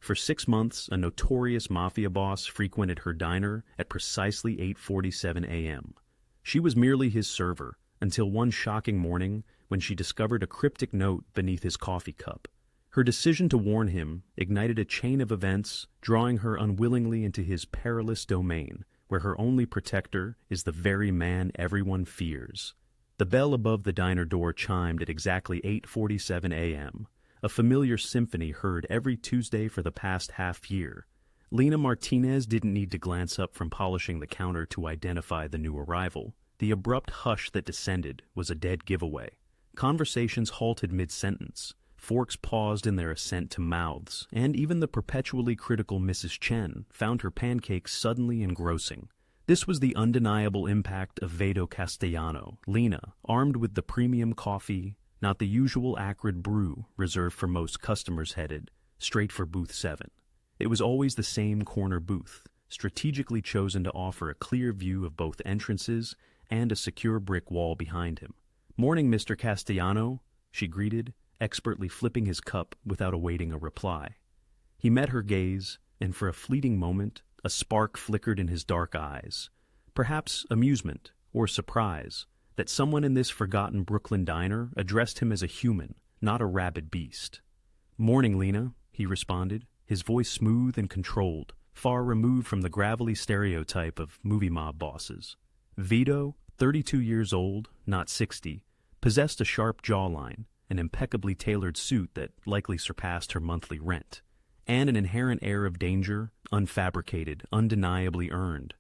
For 6 months, a notorious mafia boss frequented her diner at precisely 8:47 a.m. She was merely his server, until one shocking morning when she discovered a cryptic note beneath his coffee cup. Her decision to warn him ignited a chain of events, drawing her unwillingly into his perilous domain, where her only protector is the very man everyone fears. The bell above the diner door chimed at exactly 8:47 a.m., a familiar symphony heard every Tuesday for the past half-year. Lena Martinez didn't need to glance up from polishing the counter to identify the new arrival. The abrupt hush that descended was a dead giveaway. Conversations halted mid-sentence. Forks paused in their ascent to mouths, and even the perpetually critical Mrs. Chen found her pancakes suddenly engrossing. This was the undeniable impact of Veto Castellano. Lena, armed with the premium coffee, not the usual acrid brew reserved for most customers, headed straight for booth 7. It was always the same corner booth, strategically chosen to offer a clear view of both entrances and a secure brick wall behind him. "Morning, Mr. Castellano," she greeted, expertly flipping his cup without awaiting a reply. He met her gaze, and for a fleeting moment, a spark flickered in his dark eyes. Perhaps amusement or surprise that someone in this forgotten Brooklyn diner addressed him as a human, not a rabid beast. "Morning, Lena," he responded, his voice smooth and controlled, far removed from the gravelly stereotype of movie mob bosses. Vito, 32 years old, not 60, possessed a sharp jawline, an impeccably tailored suit that likely surpassed her monthly rent, and an inherent air of danger, unfabricated, undeniably earned.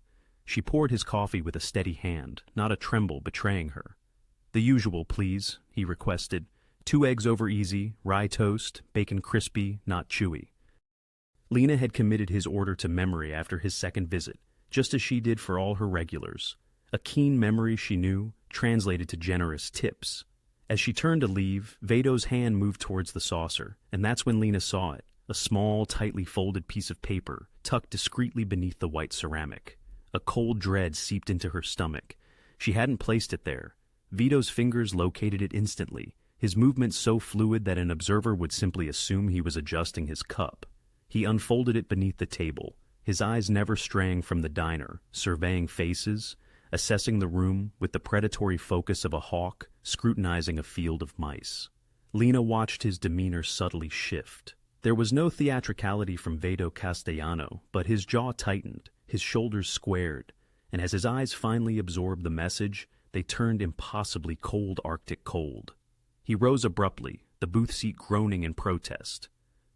She poured his coffee with a steady hand, not a tremble betraying her. "The usual, please," he requested. 2 eggs over easy, rye toast, bacon crispy, not chewy. Lena had committed his order to memory after his second visit, just as she did for all her regulars. A keen memory, she knew, translated to generous tips. As she turned to leave, Veto's hand moved towards the saucer, and that's when Lena saw it, a small, tightly folded piece of paper, tucked discreetly beneath the white ceramic. A cold dread seeped into her stomach. She hadn't placed it there. Vito's fingers located it instantly, his movements so fluid that an observer would simply assume he was adjusting his cup. He unfolded it beneath the table, his eyes never straying from the diner, surveying faces, assessing the room with the predatory focus of a hawk scrutinizing a field of mice. Lena watched his demeanor subtly shift. There was no theatricality from Veto Castellano, but his jaw tightened, his shoulders squared, and as his eyes finally absorbed the message, they turned impossibly cold Arctic cold. He rose abruptly, the booth seat groaning in protest.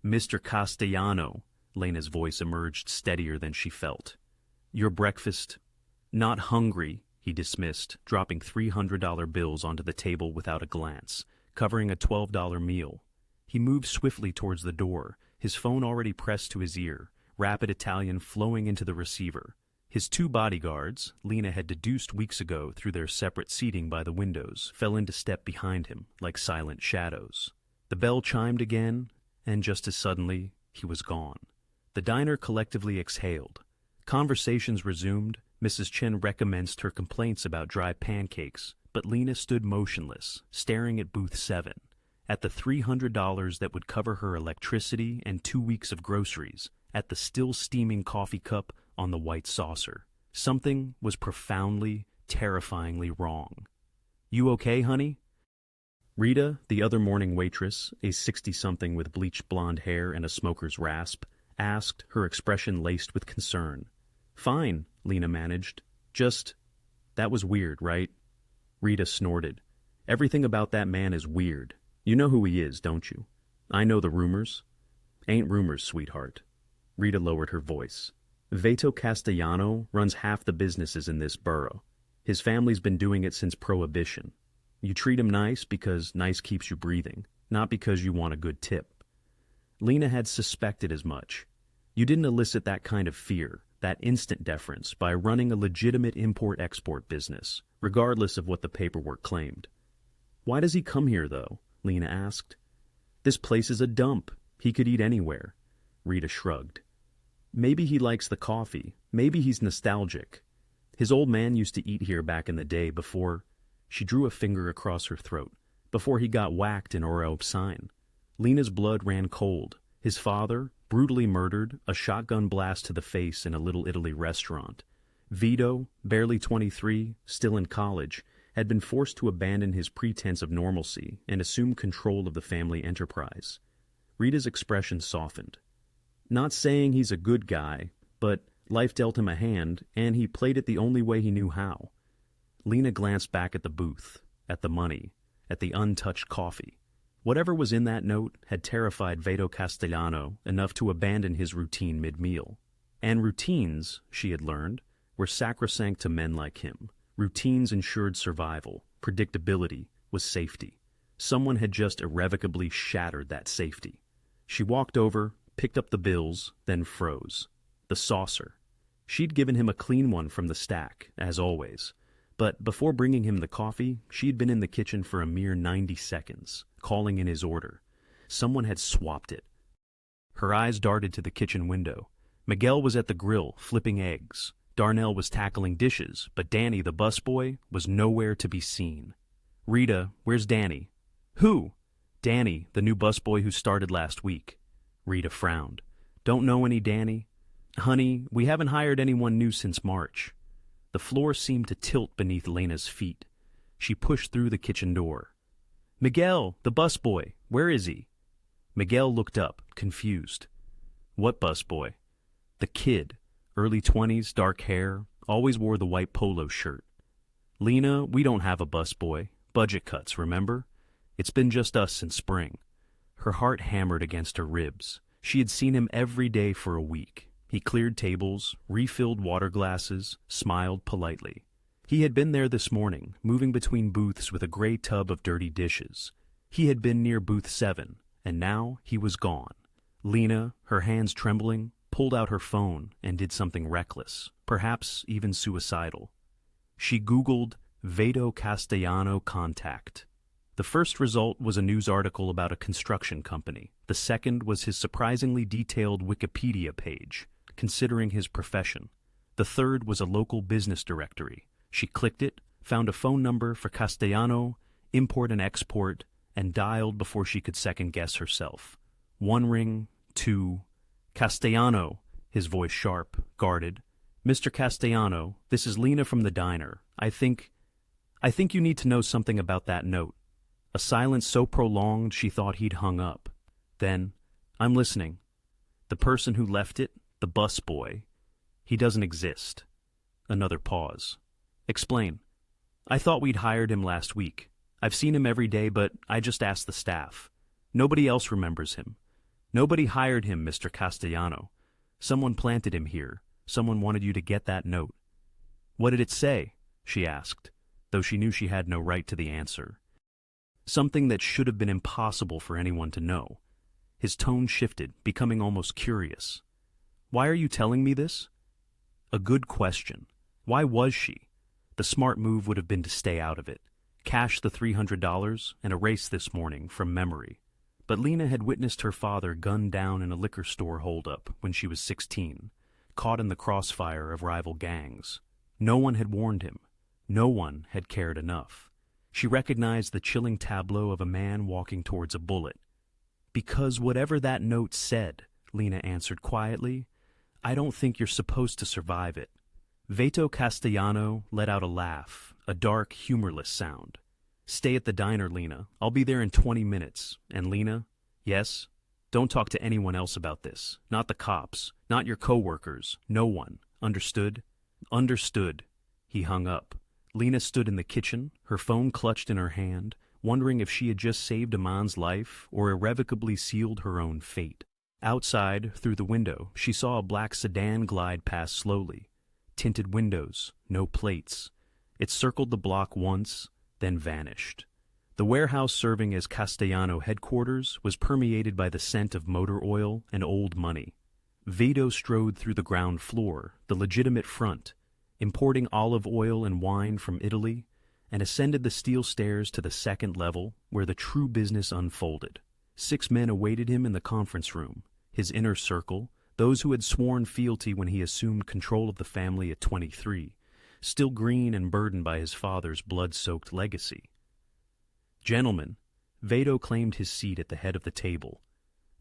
"Mr. Castellano," Lena's voice emerged steadier than she felt. "Your breakfast—" "Not hungry," he dismissed, dropping $300 bills onto the table without a glance, covering a $12 meal. He moved swiftly towards the door, his phone already pressed to his ear, rapid Italian flowing into the receiver. His 2 bodyguards, Lena had deduced weeks ago through their separate seating by the windows, fell into step behind him, like silent shadows. The bell chimed again, and just as suddenly, he was gone. The diner collectively exhaled. Conversations resumed. Mrs. Chen recommenced her complaints about dry pancakes, but Lena stood motionless, staring at booth 7, at the $300 that would cover her electricity and 2 weeks of groceries, at the still steaming coffee cup on the white saucer. Something was profoundly, terrifyingly wrong. "You okay, honey?" Rita, the other morning waitress, a 60-something with bleached blonde hair and a smoker's rasp, asked, her expression laced with concern. "Fine," Lena managed. That was weird, right?" Rita snorted. "Everything about that man is weird. You know who he is, don't you?" "I know the rumors." "Ain't rumors, sweetheart." Rita lowered her voice. "Veto Castellano runs half the businesses in this borough. His family's been doing it since Prohibition. You treat him nice because nice keeps you breathing, not because you want a good tip." Lena had suspected as much. You didn't elicit that kind of fear, that instant deference, by running a legitimate import-export business, regardless of what the paperwork claimed. "Why does he come here, though?" Lena asked. "This place is a dump. He could eat anywhere." Rita shrugged. "Maybe he likes the coffee. Maybe he's nostalgic. His old man used to eat here back in the day before—" She drew a finger across her throat. "Before he got whacked in Oro Sign." Lena's blood ran cold. His father, brutally murdered, a shotgun blast to the face in a Little Italy restaurant. Vito, barely 23, still in college, had been forced to abandon his pretense of normalcy and assume control of the family enterprise. Rita's expression softened. Not saying he's a good guy, but life dealt him a hand, and he played it the only way he knew how. Lena glanced back at the booth, at the money, at the untouched coffee. Whatever was in that note had terrified Veto Castellano enough to abandon his routine mid-meal. And routines, she had learned, were sacrosanct to men like him. Routines ensured survival, predictability was safety. Someone had just irrevocably shattered that safety. She walked over, picked up the bills, then froze. The saucer. She'd given him a clean one from the stack, as always. But before bringing him the coffee, she'd been in the kitchen for a mere 90 seconds, calling in his order. Someone had swapped it. Her eyes darted to the kitchen window. Miguel was at the grill, flipping eggs. Darnell was tackling dishes, but Danny, the busboy, was nowhere to be seen. Rita, where's Danny? Who? Danny, the new busboy who started last week. Rita frowned. Don't know any Danny? Honey, we haven't hired anyone new since March. The floor seemed to tilt beneath Lena's feet. She pushed through the kitchen door. Miguel, the busboy, where is he? Miguel looked up, confused. What busboy? The kid, early 20s, dark hair, always wore the white polo shirt. Lena, we don't have a busboy. Budget cuts, remember? It's been just us since spring. Her heart hammered against her ribs. She had seen him every day for a week. He cleared tables, refilled water glasses, smiled politely. He had been there this morning, moving between booths with a gray tub of dirty dishes. He had been near booth 7, and now he was gone. Lena, her hands trembling, pulled out her phone and did something reckless, perhaps even suicidal. She Googled Veto Castellano contact. The first result was a news article about a construction company. The second was his surprisingly detailed Wikipedia page, considering his profession. The third was a local business directory. She clicked it, found a phone number for Castellano, import and export, and dialed before she could second-guess herself. 1 ring, 2. Castellano, his voice sharp, guarded. Mr. Castellano, this is Lena from the diner. I think you need to know something about that note. A silence so prolonged she thought he'd hung up. Then, I'm listening. The person who left it, the busboy, he doesn't exist. Another pause. Explain. I thought we'd hired him last week. I've seen him every day, but I just asked the staff. Nobody else remembers him. Nobody hired him, Mr. Castellano. Someone planted him here. Someone wanted you to get that note. What did it say? She asked, though she knew she had no right to the answer. Something that should have been impossible for anyone to know. His tone shifted, becoming almost curious. Why are you telling me this? A good question. Why was she? The smart move would have been to stay out of it, cash the $300, and erase this morning from memory. But Lena had witnessed her father gunned down in a liquor store holdup when she was 16, caught in the crossfire of rival gangs. No one had warned him. No one had cared enough. She recognized the chilling tableau of a man walking towards a bullet. Because whatever that note said, Lena answered quietly, I don't think you're supposed to survive it. Veto Castellano let out a laugh, a dark, humorless sound. Stay at the diner, Lena. I'll be there in 20 minutes. And Lena, yes? Don't talk to anyone else about this. Not the cops. Not your co-workers. No one. Understood? Understood. He hung up. Lena stood in the kitchen, her phone clutched in her hand, wondering if she had just saved a man's life or irrevocably sealed her own fate. Outside, through the window, she saw a black sedan glide past slowly. Tinted windows, no plates. It circled the block once, then vanished. The warehouse serving as Castellano headquarters was permeated by the scent of motor oil and old money. Vito strode through the ground floor, the legitimate front, importing olive oil and wine from Italy, and ascended the steel stairs to the second level, where the true business unfolded. 6 men awaited him in the conference room, his inner circle, those who had sworn fealty when he assumed control of the family at 23, still green and burdened by his father's blood-soaked legacy. Gentlemen, Veto claimed his seat at the head of the table.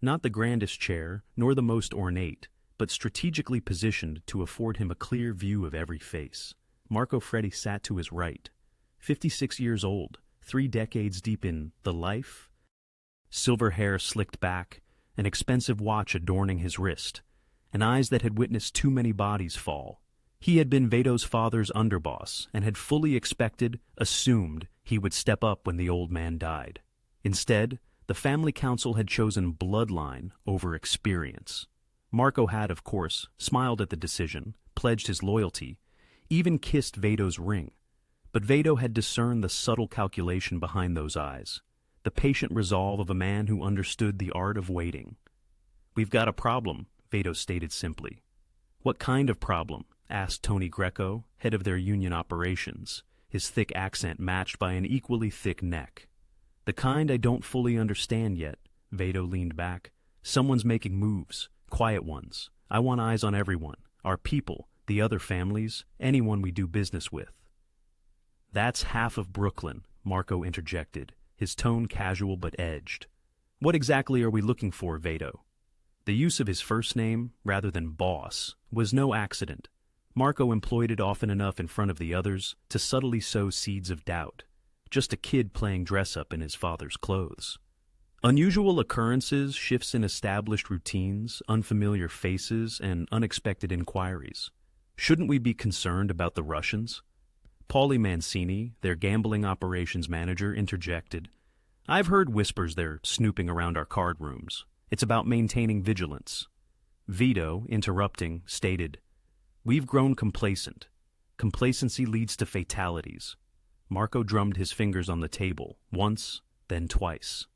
Not the grandest chair, nor the most ornate, but strategically positioned to afford him a clear view of every face. Marco Freddi sat to his right. 56 years old, 3 decades deep in the life. Silver hair slicked back, an expensive watch adorning his wrist, and eyes that had witnessed too many bodies fall. He had been Veto's father's underboss and had fully expected, assumed, he would step up when the old man died. Instead, the family council had chosen bloodline over experience. Marco had, of course, smiled at the decision, pledged his loyalty, even kissed Veto's ring. But Veto had discerned the subtle calculation behind those eyes, the patient resolve of a man who understood the art of waiting. "We've got a problem," Veto stated simply. "What kind of problem?" asked Tony Greco, head of their union operations, his thick accent matched by an equally thick neck. "The kind I don't fully understand yet," Veto leaned back. "Someone's making moves, quiet ones. I want eyes on everyone, our people, the other families, anyone we do business with." "That's half of Brooklyn," Marco interjected, his tone casual but edged. "What exactly are we looking for, Veto?" The use of his first name, rather than boss, was no accident. Marco employed it often enough in front of the others to subtly sow seeds of doubt. Just a kid playing dress-up in his father's clothes. Unusual occurrences, shifts in established routines, unfamiliar faces, and unexpected inquiries. Shouldn't we be concerned about the Russians? Paulie Mancini, their gambling operations manager, interjected. "I've heard whispers they're snooping around our card rooms. It's about maintaining vigilance." Vito, interrupting, stated, "We've grown complacent. Complacency leads to fatalities." Marco drummed his fingers on the table, once, then twice.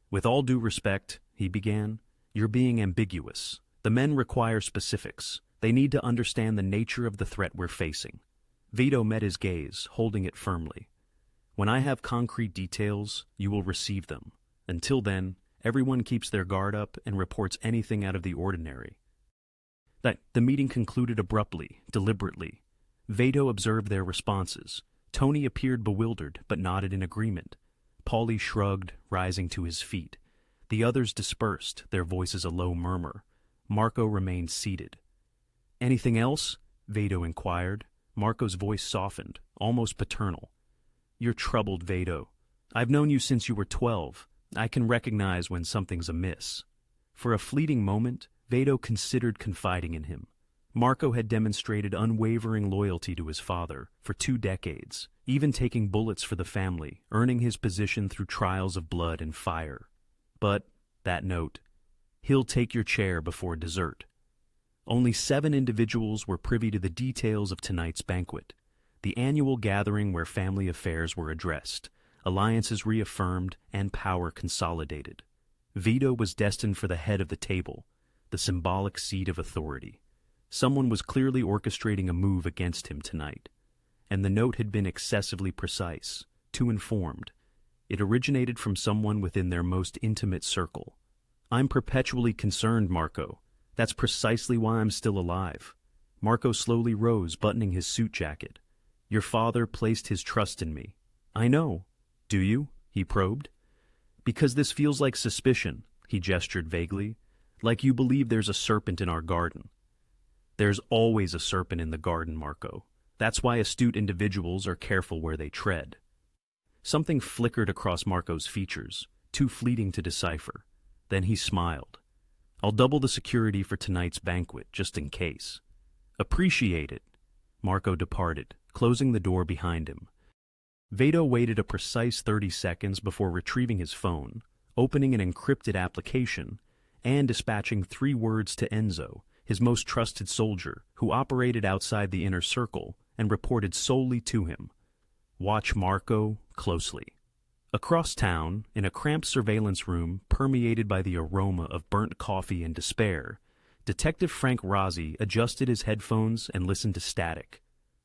"With all due respect," he began, "you're being ambiguous. The men require specifics. They need to understand the nature of the threat we're facing." Vito met his gaze, holding it firmly. "When I have concrete details, you will receive them. Until then, everyone keeps their guard up and reports anything out of the ordinary." The meeting concluded abruptly, deliberately. Veto observed their responses. Tony appeared bewildered, but nodded in agreement. Paulie shrugged, rising to his feet. The others dispersed, their voices a low murmur. Marco remained seated. "Anything else?" Veto inquired. Marco's voice softened, almost paternal. "You're troubled, Veto. I've known you since you were 12. I can recognize when something's amiss." For a fleeting moment, Veto considered confiding in him. Marco had demonstrated unwavering loyalty to his father for 2 decades, even taking bullets for the family, earning his position through trials of blood and fire. But, that note, "He'll take your chair before dessert." Only 7 individuals were privy to the details of tonight's banquet, the annual gathering where family affairs were addressed, alliances reaffirmed, and power consolidated. Veto was destined for the head of the table, the symbolic seat of authority. Someone was clearly orchestrating a move against him tonight, and the note had been excessively precise, too informed. It originated from someone within their most intimate circle. "I'm perpetually concerned, Marco. That's precisely why I'm still alive." Marco slowly rose, buttoning his suit jacket. "Your father placed his trust in me." "I know." "Do you?" he probed. "Because this feels like suspicion," he gestured vaguely. "Like you believe there's a serpent in our garden." "There's always a serpent in the garden, Marco. That's why astute individuals are careful where they tread." Something flickered across Marco's features, too fleeting to decipher. Then he smiled. "I'll double the security for tonight's banquet, just in case." "Appreciate it." Marco departed, closing the door behind him. Veto waited a precise 30 seconds before retrieving his phone, opening an encrypted application, and dispatching 3 words to Enzo, his most trusted soldier, who operated outside the inner circle and reported solely to him. "Watch Marco closely." Across town, in a cramped surveillance room permeated by the aroma of burnt coffee and despair, Detective Frank Rossi adjusted his headphones and listened to static.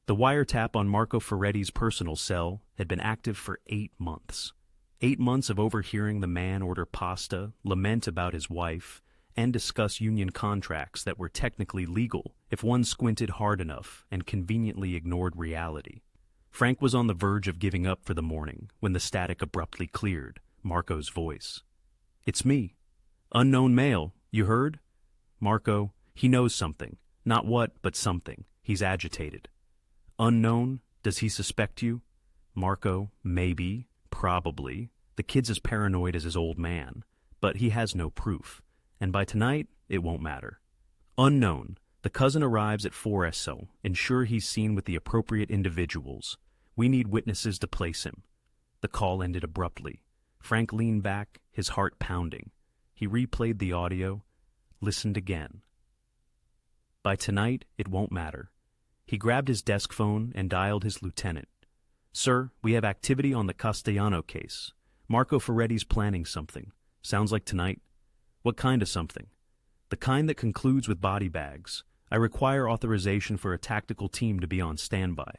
The wiretap on Marco Ferretti's personal cell had been active for 8 months. 8 months of overhearing the man order pasta, lament about his wife, and discuss union contracts that were technically legal if one squinted hard enough and conveniently ignored reality. Frank was on the verge of giving up for the morning when the static abruptly cleared, Marco's voice. "It's me." Unknown male, you heard? Marco, he knows something. Not what, but something. He's agitated. Unknown, does he suspect you? Marco, maybe, probably. The kid's as paranoid as his old man, but he has no proof. And by tonight, it won't matter. Unknown, the cousin arrives at 4 so, ensure he's seen with the appropriate individuals. We need witnesses to place him. The call ended abruptly. Frank leaned back, his heart pounding. He replayed the audio, listened again. By tonight, it won't matter. He grabbed his desk phone and dialed his lieutenant. Sir, we have activity on the Castellano case. Marco Ferretti's planning something. Sounds like tonight. What kind of something? The kind that concludes with body bags. I require authorization for a tactical team to be on standby.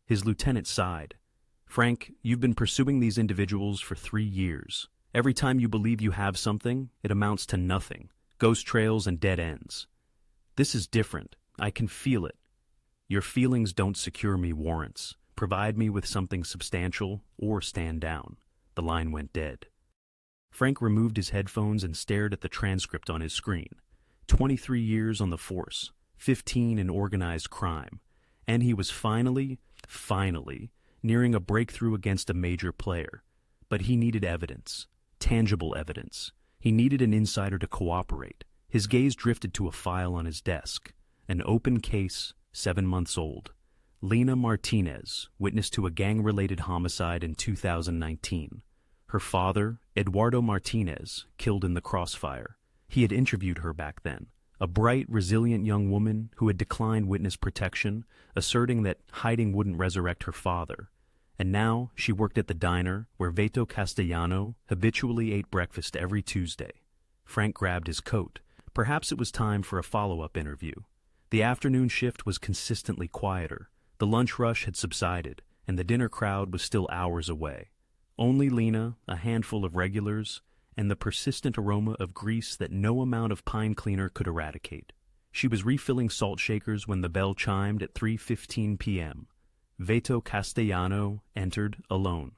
His lieutenant sighed. Frank, you've been pursuing these individuals for 3 years. Every time you believe you have something, it amounts to nothing. Ghost trails and dead ends. This is different. I can feel it. Your feelings don't secure me warrants. Provide me with something substantial or stand down. The line went dead. Frank removed his headphones and stared at the transcript on his screen. 23 years on the force, 15 in organized crime, and he was finally, nearing a breakthrough against a major player. But he needed evidence, tangible evidence. He needed an insider to cooperate. His gaze drifted to a file on his desk, an open case, 7 months old. Lena Martinez, witness to a gang-related homicide in 2019. Her father, Eduardo Martinez, killed in the crossfire. He had interviewed her back then, a bright, resilient young woman who had declined witness protection, asserting that hiding wouldn't resurrect her father. And now she worked at the diner where Veto Castellano habitually ate breakfast every Tuesday. Frank grabbed his coat. Perhaps it was time for a follow-up interview. The afternoon shift was consistently quieter. The lunch rush had subsided, and the dinner crowd was still hours away. Only Lena, a handful of regulars, and the persistent aroma of grease that no amount of pine cleaner could eradicate. She was refilling salt shakers when the bell chimed at 3:15 p.m. Veto Castellano entered alone.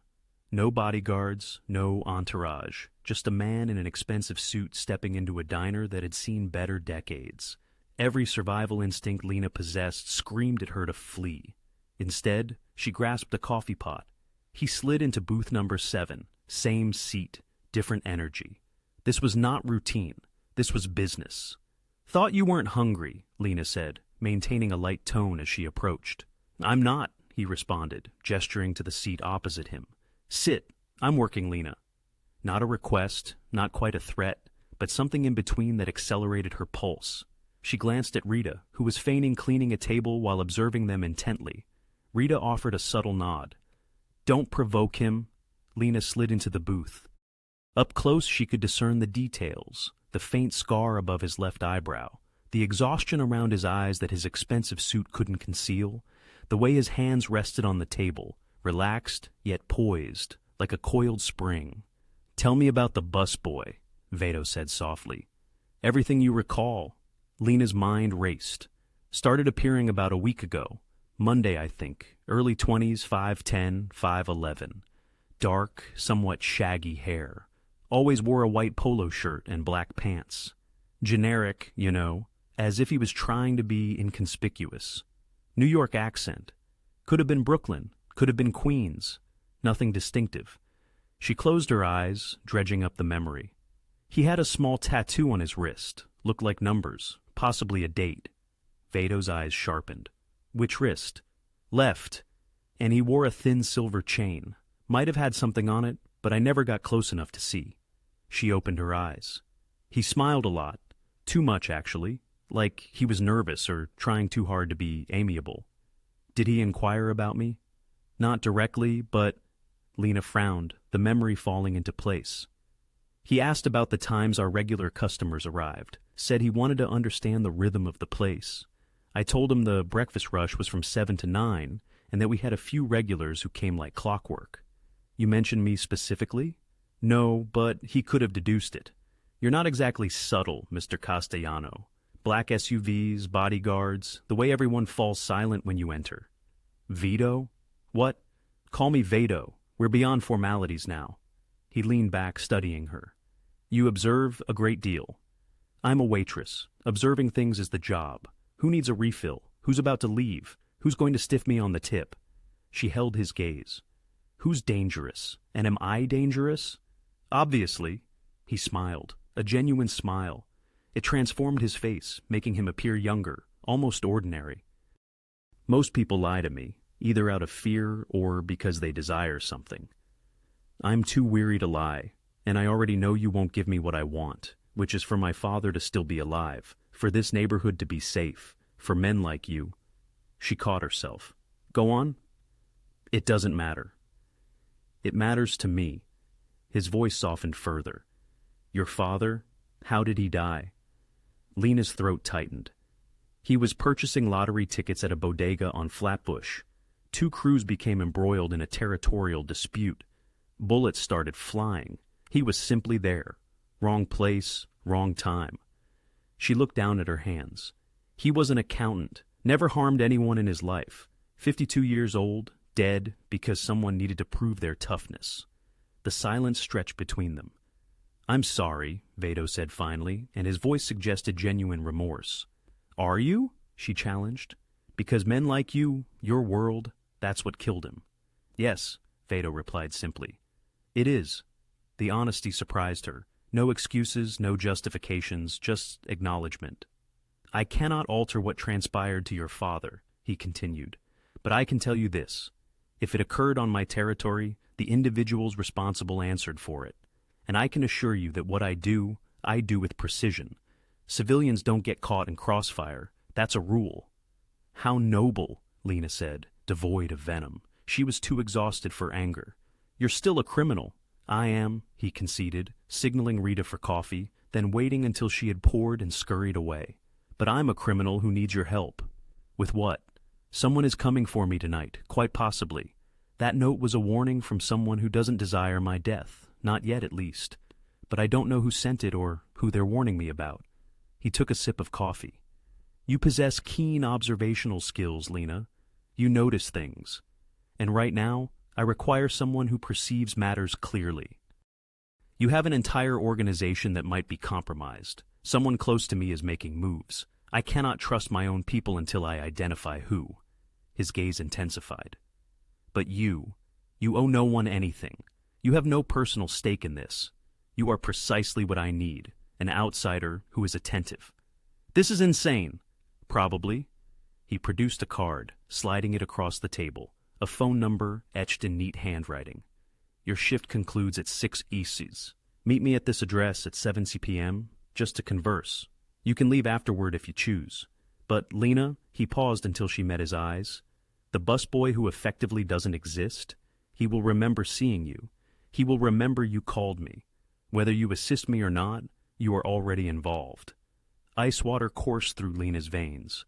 No bodyguards, no entourage, just a man in an expensive suit stepping into a diner that had seen better decades. Every survival instinct Lena possessed screamed at her to flee. Instead, she grasped a coffee pot. He slid into booth number 7, same seat, different energy. This was not routine. This was business. Thought you weren't hungry, Lena said, maintaining a light tone as she approached. I'm not, he responded, gesturing to the seat opposite him. Sit. I'm working, Lena. Not a request, not quite a threat, but something in between that accelerated her pulse. She glanced at Rita, who was feigning cleaning a table while observing them intently. Rita offered a subtle nod. Don't provoke him. Lena slid into the booth. Up close she could discern the details, the faint scar above his left eyebrow, the exhaustion around his eyes that his expensive suit couldn't conceal, the way his hands rested on the table, relaxed yet poised, like a coiled spring. Tell me about the busboy, Veto said softly. Everything you recall. Lena's mind raced. Started appearing about a week ago. Monday, I think. Early 20s, 5'10", 5'11". Dark, somewhat shaggy hair. Always wore a white polo shirt and black pants. Generic, you know, as if he was trying to be inconspicuous. New York accent. Could have been Brooklyn. Could have been Queens. Nothing distinctive. She closed her eyes, dredging up the memory. He had a small tattoo on his wrist. Looked like numbers. Possibly a date. Veto's eyes sharpened. Which wrist? Left. And he wore a thin silver chain. Might have had something on it, but I never got close enough to see. She opened her eyes. He smiled a lot. Too much, actually. Like he was nervous or trying too hard to be amiable. Did he inquire about me? Not directly, but... Lena frowned, the memory falling into place. He asked about the times our regular customers arrived. Said he wanted to understand the rhythm of the place. I told him the breakfast rush was from 7 to 9, and that we had a few regulars who came like clockwork. You mentioned me specifically? No, but he could have deduced it. You're not exactly subtle, Mr. Castellano. Black SUVs, bodyguards, the way everyone falls silent when you enter. Veto? What? Call me Veto. We're beyond formalities now. He leaned back, studying her. You observe a great deal. I'm a waitress. Observing things is the job. Who needs a refill? Who's about to leave? Who's going to stiff me on the tip? She held his gaze. Who's dangerous? And am I dangerous? Obviously. He smiled, a genuine smile. It transformed his face, making him appear younger, almost ordinary. Most people lie to me, either out of fear or because they desire something. I'm too weary to lie, and I already know you won't give me what I want, which is for my father to still be alive, for this neighborhood to be safe, for men like you. She caught herself. Go on? It doesn't matter. It matters to me. His voice softened further. Your father? How did he die? Lena's throat tightened. He was purchasing lottery tickets at a bodega on Flatbush. Two crews became embroiled in a territorial dispute. Bullets started flying. He was simply there. Wrong place, wrong time. She looked down at her hands. He was an accountant, never harmed anyone in his life. 52 years old, dead because someone needed to prove their toughness. The silence stretched between them. I'm sorry, Veto said finally, and his voice suggested genuine remorse. Are you? She challenged. Because men like you, your world, that's what killed him. Yes, Veto replied simply. It is. The honesty surprised her. No excuses, no justifications, just acknowledgement. I cannot alter what transpired to your father, he continued, but I can tell you this. If it occurred on my territory, the individuals responsible answered for it. And I can assure you that what I do with precision. Civilians don't get caught in crossfire. That's a rule. How noble, Lena said, devoid of venom. She was too exhausted for anger. You're still a criminal. I am, he conceded, signaling Rita for coffee, then waiting until she had poured and scurried away. But I'm a criminal who needs your help. With what? Someone is coming for me tonight, quite possibly. That note was a warning from someone who doesn't desire my death, not yet at least. But I don't know who sent it or who they're warning me about. He took a sip of coffee. You possess keen observational skills, Lena. You notice things. And right now, I require someone who perceives matters clearly. You have an entire organization that might be compromised. Someone close to me is making moves. I cannot trust my own people until I identify who. His gaze intensified. But you owe no one anything. You have no personal stake in this. You are precisely what I need, an outsider who is attentive. This is insane. Probably. He produced a card, sliding it across the table, a phone number etched in neat handwriting. Your shift concludes at 6 Easties. Meet me at this address at 7 p.m. just to converse. You can leave afterward if you choose. But, Lena, he paused until she met his eyes. The busboy who effectively doesn't exist, he will remember seeing you. He will remember you called me. Whether you assist me or not, you are already involved. Ice water coursed through Lena's veins.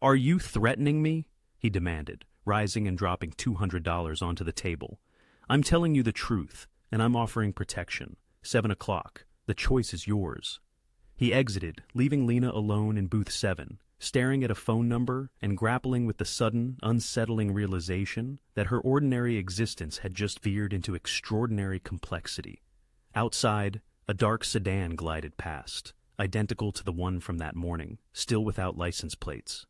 Are you threatening me? He demanded, rising and dropping $200 onto the table. I'm telling you the truth, and I'm offering protection. 7 o'clock. The choice is yours. He exited, leaving Lena alone in booth 7, staring at a phone number and grappling with the sudden, unsettling realization that her ordinary existence had just veered into extraordinary complexity. Outside, a dark sedan glided past, identical to the one from that morning, still without license plates.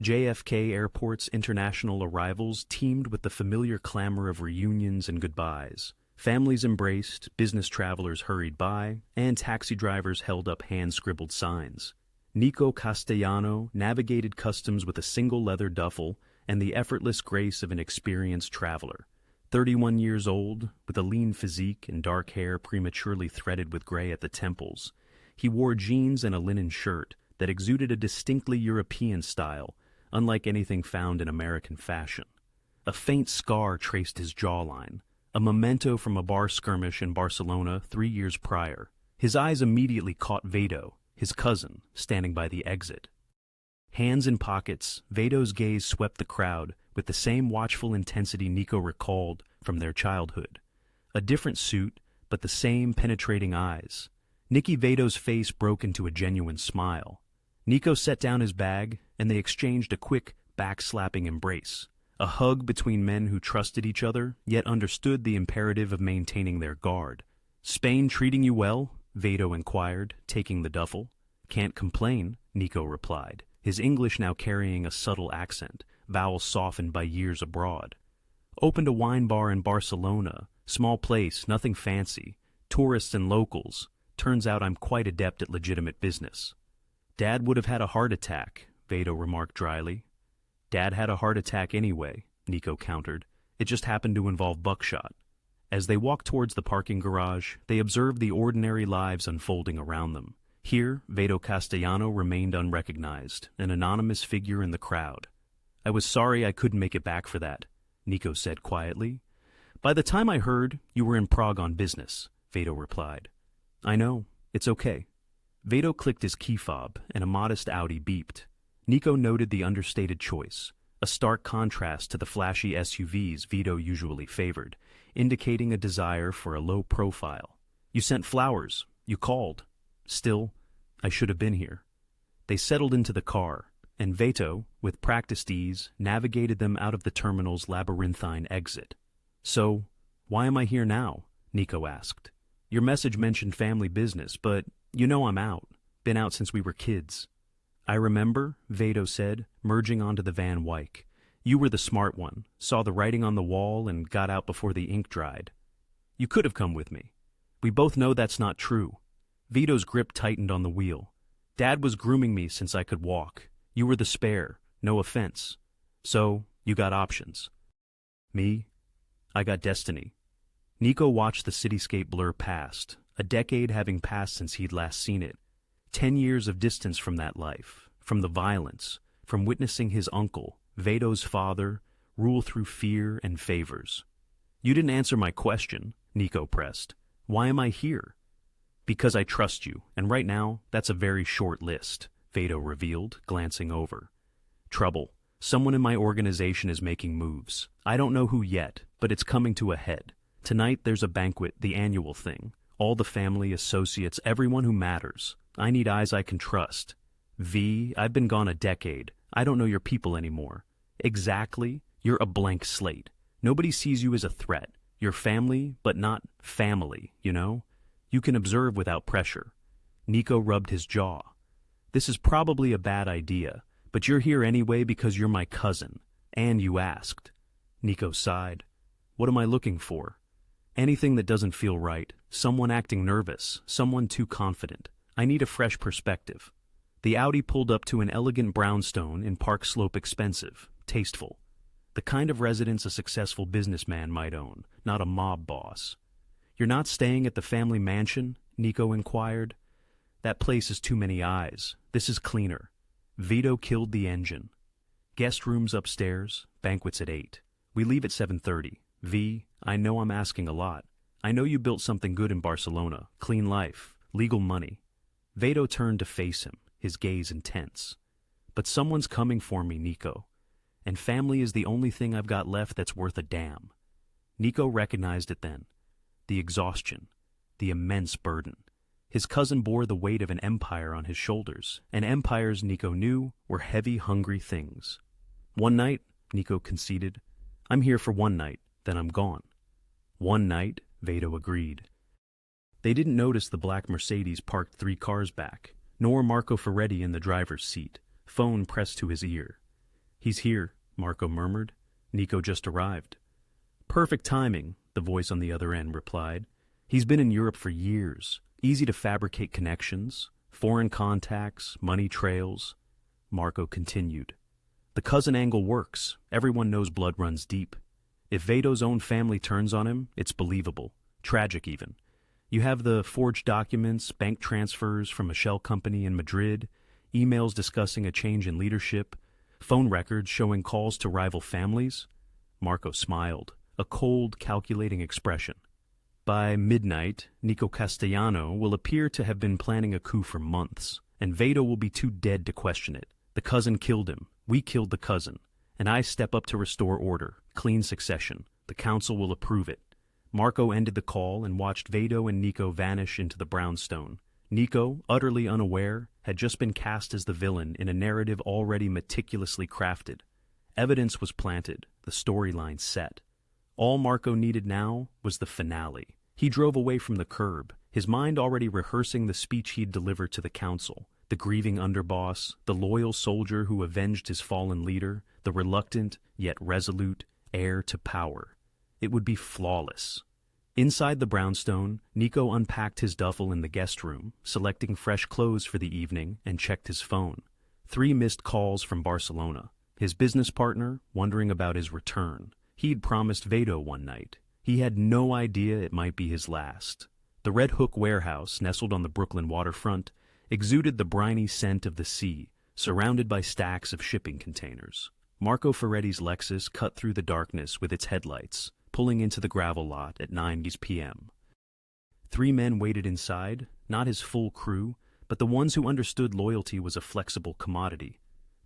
JFK Airport's international arrivals teemed with the familiar clamor of reunions and goodbyes. Families embraced, business travelers hurried by, and taxi drivers held up hand-scribbled signs. Veto Castellano navigated customs with a single leather duffel and the effortless grace of an experienced traveler. 31 years old, with a lean physique and dark hair prematurely threaded with gray at the temples, he wore jeans and a linen shirt that exuded a distinctly European style, unlike anything found in American fashion. A faint scar traced his jawline, a memento from a bar skirmish in Barcelona 3 years prior. His eyes immediately caught Veto, his cousin, standing by the exit. Hands in pockets, Veto's gaze swept the crowd with the same watchful intensity Nico recalled from their childhood. A different suit, but the same penetrating eyes. Nicky Veto's face broke into a genuine smile. Nico set down his bag, and they exchanged a quick, back-slapping embrace. A hug between men who trusted each other, yet understood the imperative of maintaining their guard. Spain treating you well? Veto inquired, taking the duffel. Can't complain, Nico replied, his English now carrying a subtle accent, vowels softened by years abroad. Opened a wine bar in Barcelona, small place, nothing fancy, tourists and locals. Turns out I'm quite adept at legitimate business. Dad would have had a heart attack, Veto remarked dryly. Dad had a heart attack anyway, Nico countered. It just happened to involve buckshot. As they walked towards the parking garage, they observed the ordinary lives unfolding around them. Here, Veto Castellano remained unrecognized, an anonymous figure in the crowd. I was sorry I couldn't make it back for that, Nico said quietly. By the time I heard, you were in Prague on business, Veto replied. I know, it's okay. Veto clicked his key fob, and a modest Audi beeped. Nico noted the understated choice, a stark contrast to the flashy SUVs Veto usually favored, indicating a desire for a low profile. You sent flowers. You called. Still, I should have been here. They settled into the car, and Veto, with practiced ease, navigated them out of the terminal's labyrinthine exit. So, why am I here now? Nico asked. Your message mentioned family business, but you know I'm out. Been out since we were kids. I remember, Veto said, merging onto the Van Wyck. You were the smart one, saw the writing on the wall and got out before the ink dried. You could have come with me. We both know that's not true. Vito's grip tightened on the wheel. Dad was grooming me since I could walk. You were the spare, no offense. So, you got options. Me? I got destiny. Nico watched the cityscape blur past, a decade having passed since he'd last seen it. 10 years of distance from that life, from the violence, from witnessing his uncle, Veto's father, rule through fear and favors. You didn't answer my question, Nico pressed. Why am I here? Because I trust you, and right now, that's a very short list, Veto revealed, glancing over. Trouble. Someone in my organization is making moves. I don't know who yet, but it's coming to a head. Tonight there's a banquet, the annual thing. All the family, associates, everyone who matters. I need eyes I can trust. V, I've been gone a decade. I don't know your people anymore. Exactly. You're a blank slate. Nobody sees you as a threat. You're family, but not family, you know? You can observe without pressure. Nico rubbed his jaw. This is probably a bad idea, but you're here anyway because you're my cousin. And you asked. Nico sighed. What am I looking for? Anything that doesn't feel right. Someone acting nervous. Someone too confident. I need a fresh perspective. The Audi pulled up to an elegant brownstone in Park Slope expensive, tasteful. The kind of residence a successful businessman might own, not a mob boss. You're not staying at the family mansion? Nico inquired. That place is too many eyes. This is cleaner. Veto killed the engine. Guest rooms upstairs, banquets at 8. We leave at 7:30. V, I know I'm asking a lot. I know you built something good in Barcelona. Clean life, legal money. Veto turned to face him, his gaze intense. But someone's coming for me, Nico. And family is the only thing I've got left that's worth a damn. Nico recognized it then. The exhaustion, the immense burden. His cousin bore the weight of an empire on his shoulders, and empires, Nico knew, were heavy, hungry things. One night, Nico conceded. I'm here for one night, then I'm gone. One night, Veto agreed. They didn't notice the black Mercedes parked 3 cars back, nor Marco Ferretti in the driver's seat, phone pressed to his ear. He's here, Marco murmured. Nico just arrived. Perfect timing, the voice on the other end replied. He's been in Europe for years. Easy to fabricate connections, foreign contacts, money trails. Marco continued. The cousin angle works. Everyone knows blood runs deep. If Veto's own family turns on him, it's believable. Tragic even. You have the forged documents, bank transfers from a shell company in Madrid, emails discussing a change in leadership, phone records showing calls to rival families. Marco smiled, a cold, calculating expression. By midnight, Nico Castellano will appear to have been planning a coup for months, and Veto will be too dead to question it. The cousin killed him. We killed the cousin. And I step up to restore order, clean succession. The council will approve it. Marco ended the call and watched Veto and Nico vanish into the brownstone. Nico, utterly unaware, had just been cast as the villain in a narrative already meticulously crafted. Evidence was planted, the storyline set. All Marco needed now was the finale. He drove away from the curb, his mind already rehearsing the speech he'd deliver to the council, the grieving underboss, the loyal soldier who avenged his fallen leader, the reluctant, yet resolute, heir to power. It would be flawless. Inside the brownstone, Nico unpacked his duffel in the guest room, selecting fresh clothes for the evening, and checked his phone. 3 missed calls from Barcelona. His business partner, wondering about his return. He'd promised Veto one night. He had no idea it might be his last. The Red Hook warehouse, nestled on the Brooklyn waterfront, exuded the briny scent of the sea, surrounded by stacks of shipping containers. Marco Ferretti's Lexus cut through the darkness with its headlights, pulling into the gravel lot at 9 p.m. 3 men waited inside, not his full crew, but the ones who understood loyalty was a flexible commodity.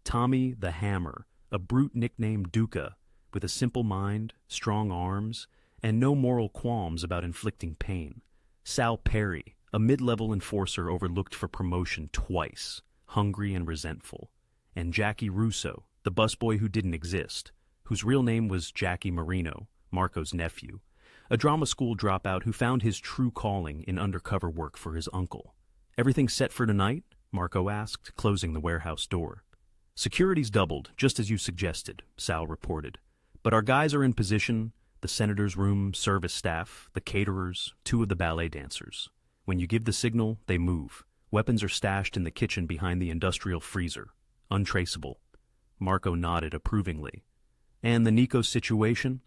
Tommy the Hammer, a brute nicknamed Duca, with a simple mind, strong arms, and no moral qualms about inflicting pain. Sal Perry, a mid-level enforcer overlooked for promotion twice, hungry and resentful. And Jackie Russo, the busboy who didn't exist, whose real name was Jackie Marino, Marco's nephew, a drama school dropout who found his true calling in undercover work for his uncle. "Everything set for tonight?" Marco asked, closing the warehouse door. "Security's doubled, just as you suggested," Sal reported. "But our guys are in position, the senator's room, service staff, the caterers, 2 of the ballet dancers. When you give the signal, they move. Weapons are stashed in the kitchen behind the industrial freezer. Untraceable." Marco nodded approvingly. "And the Nico situation?"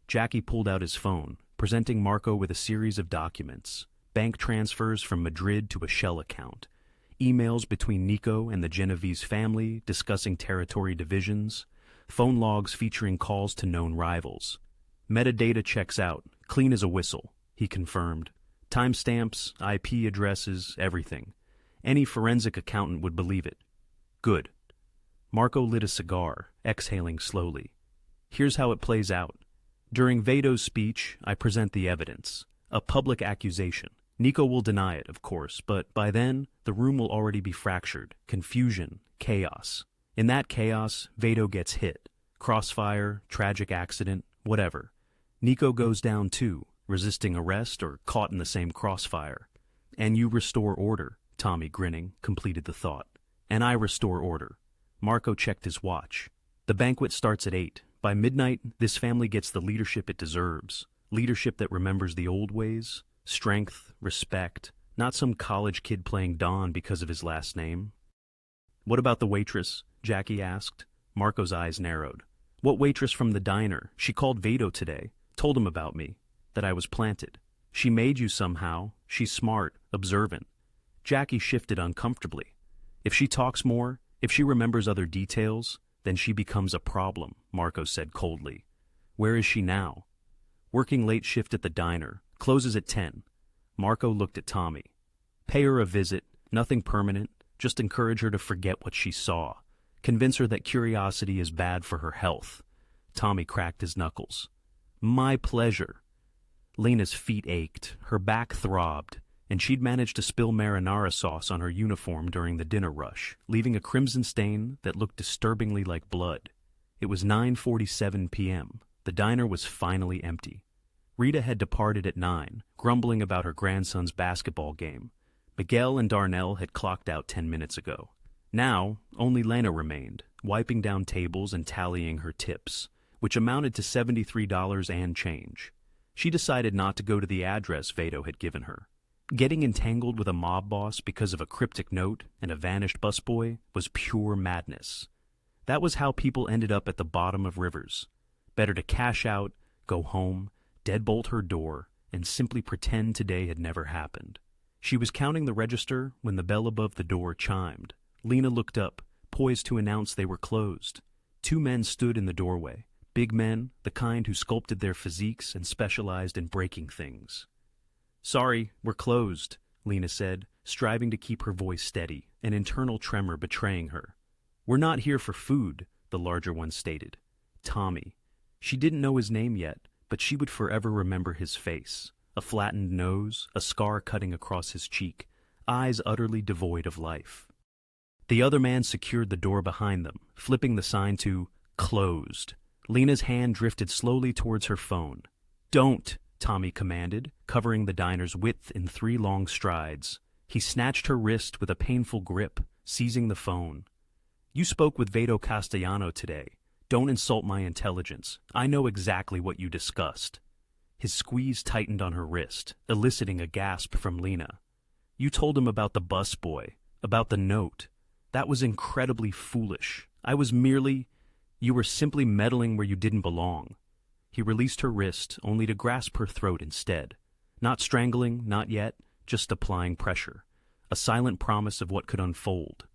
Jackie pulled out his phone, presenting Marco with a series of documents. Bank transfers from Madrid to a shell account. Emails between Nico and the Genovese family discussing territory divisions. Phone logs featuring calls to known rivals. "Metadata checks out, clean as a whistle," he confirmed. "Timestamps, IP addresses, everything. Any forensic accountant would believe it." "Good." Marco lit a cigar, exhaling slowly. "Here's how it plays out. During Veto's speech, I present the evidence. A public accusation. Nico will deny it, of course, but by then, the room will already be fractured. Confusion, chaos. In that chaos, Veto gets hit. Crossfire, tragic accident, whatever. Nico goes down too, resisting arrest or caught in the same crossfire. And you restore order," Tommy, grinning, completed the thought. "And I restore order." Marco checked his watch. "The banquet starts at 8. By midnight, this family gets the leadership it deserves. Leadership that remembers the old ways. Strength, respect, not some college kid playing Don because of his last name." "What about the waitress?" Jackie asked. Marco's eyes narrowed. "What waitress from the diner? She called Veto today. Told him about me. That I was planted. She made you somehow. She's smart, observant." Jackie shifted uncomfortably. "If she talks more, if she remembers other details, then she becomes a problem," Marco said coldly. "Where is she now?" "Working late shift at the diner. Closes at 10. Marco looked at Tommy. "Pay her a visit. Nothing permanent. Just encourage her to forget what she saw. Convince her that curiosity is bad for her health." Tommy cracked his knuckles. "My pleasure." Lena's feet ached, her back throbbed, and she'd managed to spill marinara sauce on her uniform during the dinner rush, leaving a crimson stain that looked disturbingly like blood. It was 9:47 p.m. The diner was finally empty. Rita had departed at 9, grumbling about her grandson's basketball game. Miguel and Darnell had clocked out 10 minutes ago. Now, only Lena remained, wiping down tables and tallying her tips, which amounted to $73 and change. She decided not to go to the address Veto had given her. Getting entangled with a mob boss because of a cryptic note and a vanished busboy was pure madness. That was how people ended up at the bottom of rivers. Better to cash out, go home, deadbolt her door, and simply pretend today had never happened. She was counting the register when the bell above the door chimed. Lena looked up, poised to announce they were closed. 2 men stood in the doorway, big men, the kind who sculpted their physiques and specialized in breaking things. "Sorry, we're closed," Lena said, striving to keep her voice steady, an internal tremor betraying her. "We're not here for food," the larger one stated. Tommy. She didn't know his name yet, but she would forever remember his face. A flattened nose, a scar cutting across his cheek, eyes utterly devoid of life. The other man secured the door behind them, flipping the sign to "closed." Lena's hand drifted slowly towards her phone. "Don't!" Tommy commanded, covering the diner's width in 3 long strides. He snatched her wrist with a painful grip, seizing the phone. "You spoke with Veto Castellano today. Don't insult my intelligence. I know exactly what you discussed." His squeeze tightened on her wrist, eliciting a gasp from Lena. "You told him about the busboy, about the note. That was incredibly foolish. You were simply meddling where you didn't belong." He released her wrist, only to grasp her throat instead. Not strangling, not yet, just applying pressure. A silent promise of what could unfold.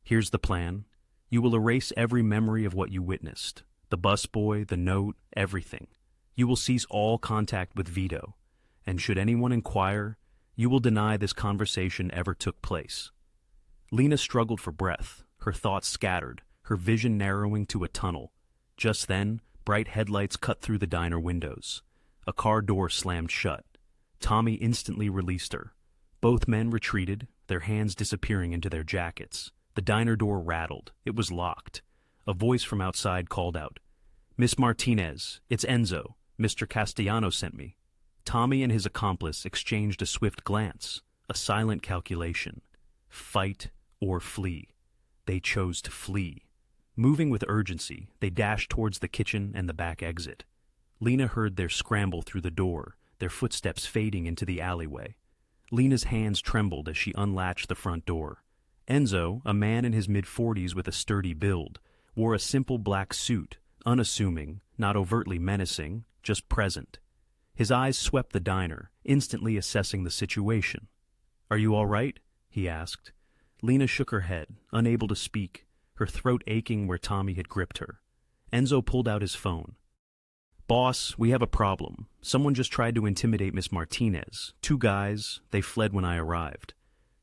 "Here's the plan. You will erase every memory of what you witnessed. The busboy, the note, everything. You will cease all contact with Veto. And should anyone inquire, you will deny this conversation ever took place." Lena struggled for breath, her thoughts scattered, her vision narrowing to a tunnel. Just then, bright headlights cut through the diner windows. A car door slammed shut. Tommy instantly released her. Both men retreated, their hands disappearing into their jackets. The diner door rattled. It was locked. A voice from outside called out, "Miss Martinez, it's Enzo. Mr. Castellano sent me." Tommy and his accomplice exchanged a swift glance, a silent calculation. Fight or flee. They chose to flee. Moving with urgency, they dashed towards the kitchen and the back exit. Lena heard their scramble through the door, their footsteps fading into the alleyway. Lena's hands trembled as she unlatched the front door. Enzo, a man in his mid-40s with a sturdy build, wore a simple black suit, unassuming, not overtly menacing, just present. His eyes swept the diner, instantly assessing the situation. "Are you all right?" he asked. Lena shook her head, unable to speak, her throat aching where Tommy had gripped her. Enzo pulled out his phone. "Boss, we have a problem. Someone just tried to intimidate Miss Martinez. 2 guys, they fled when I arrived."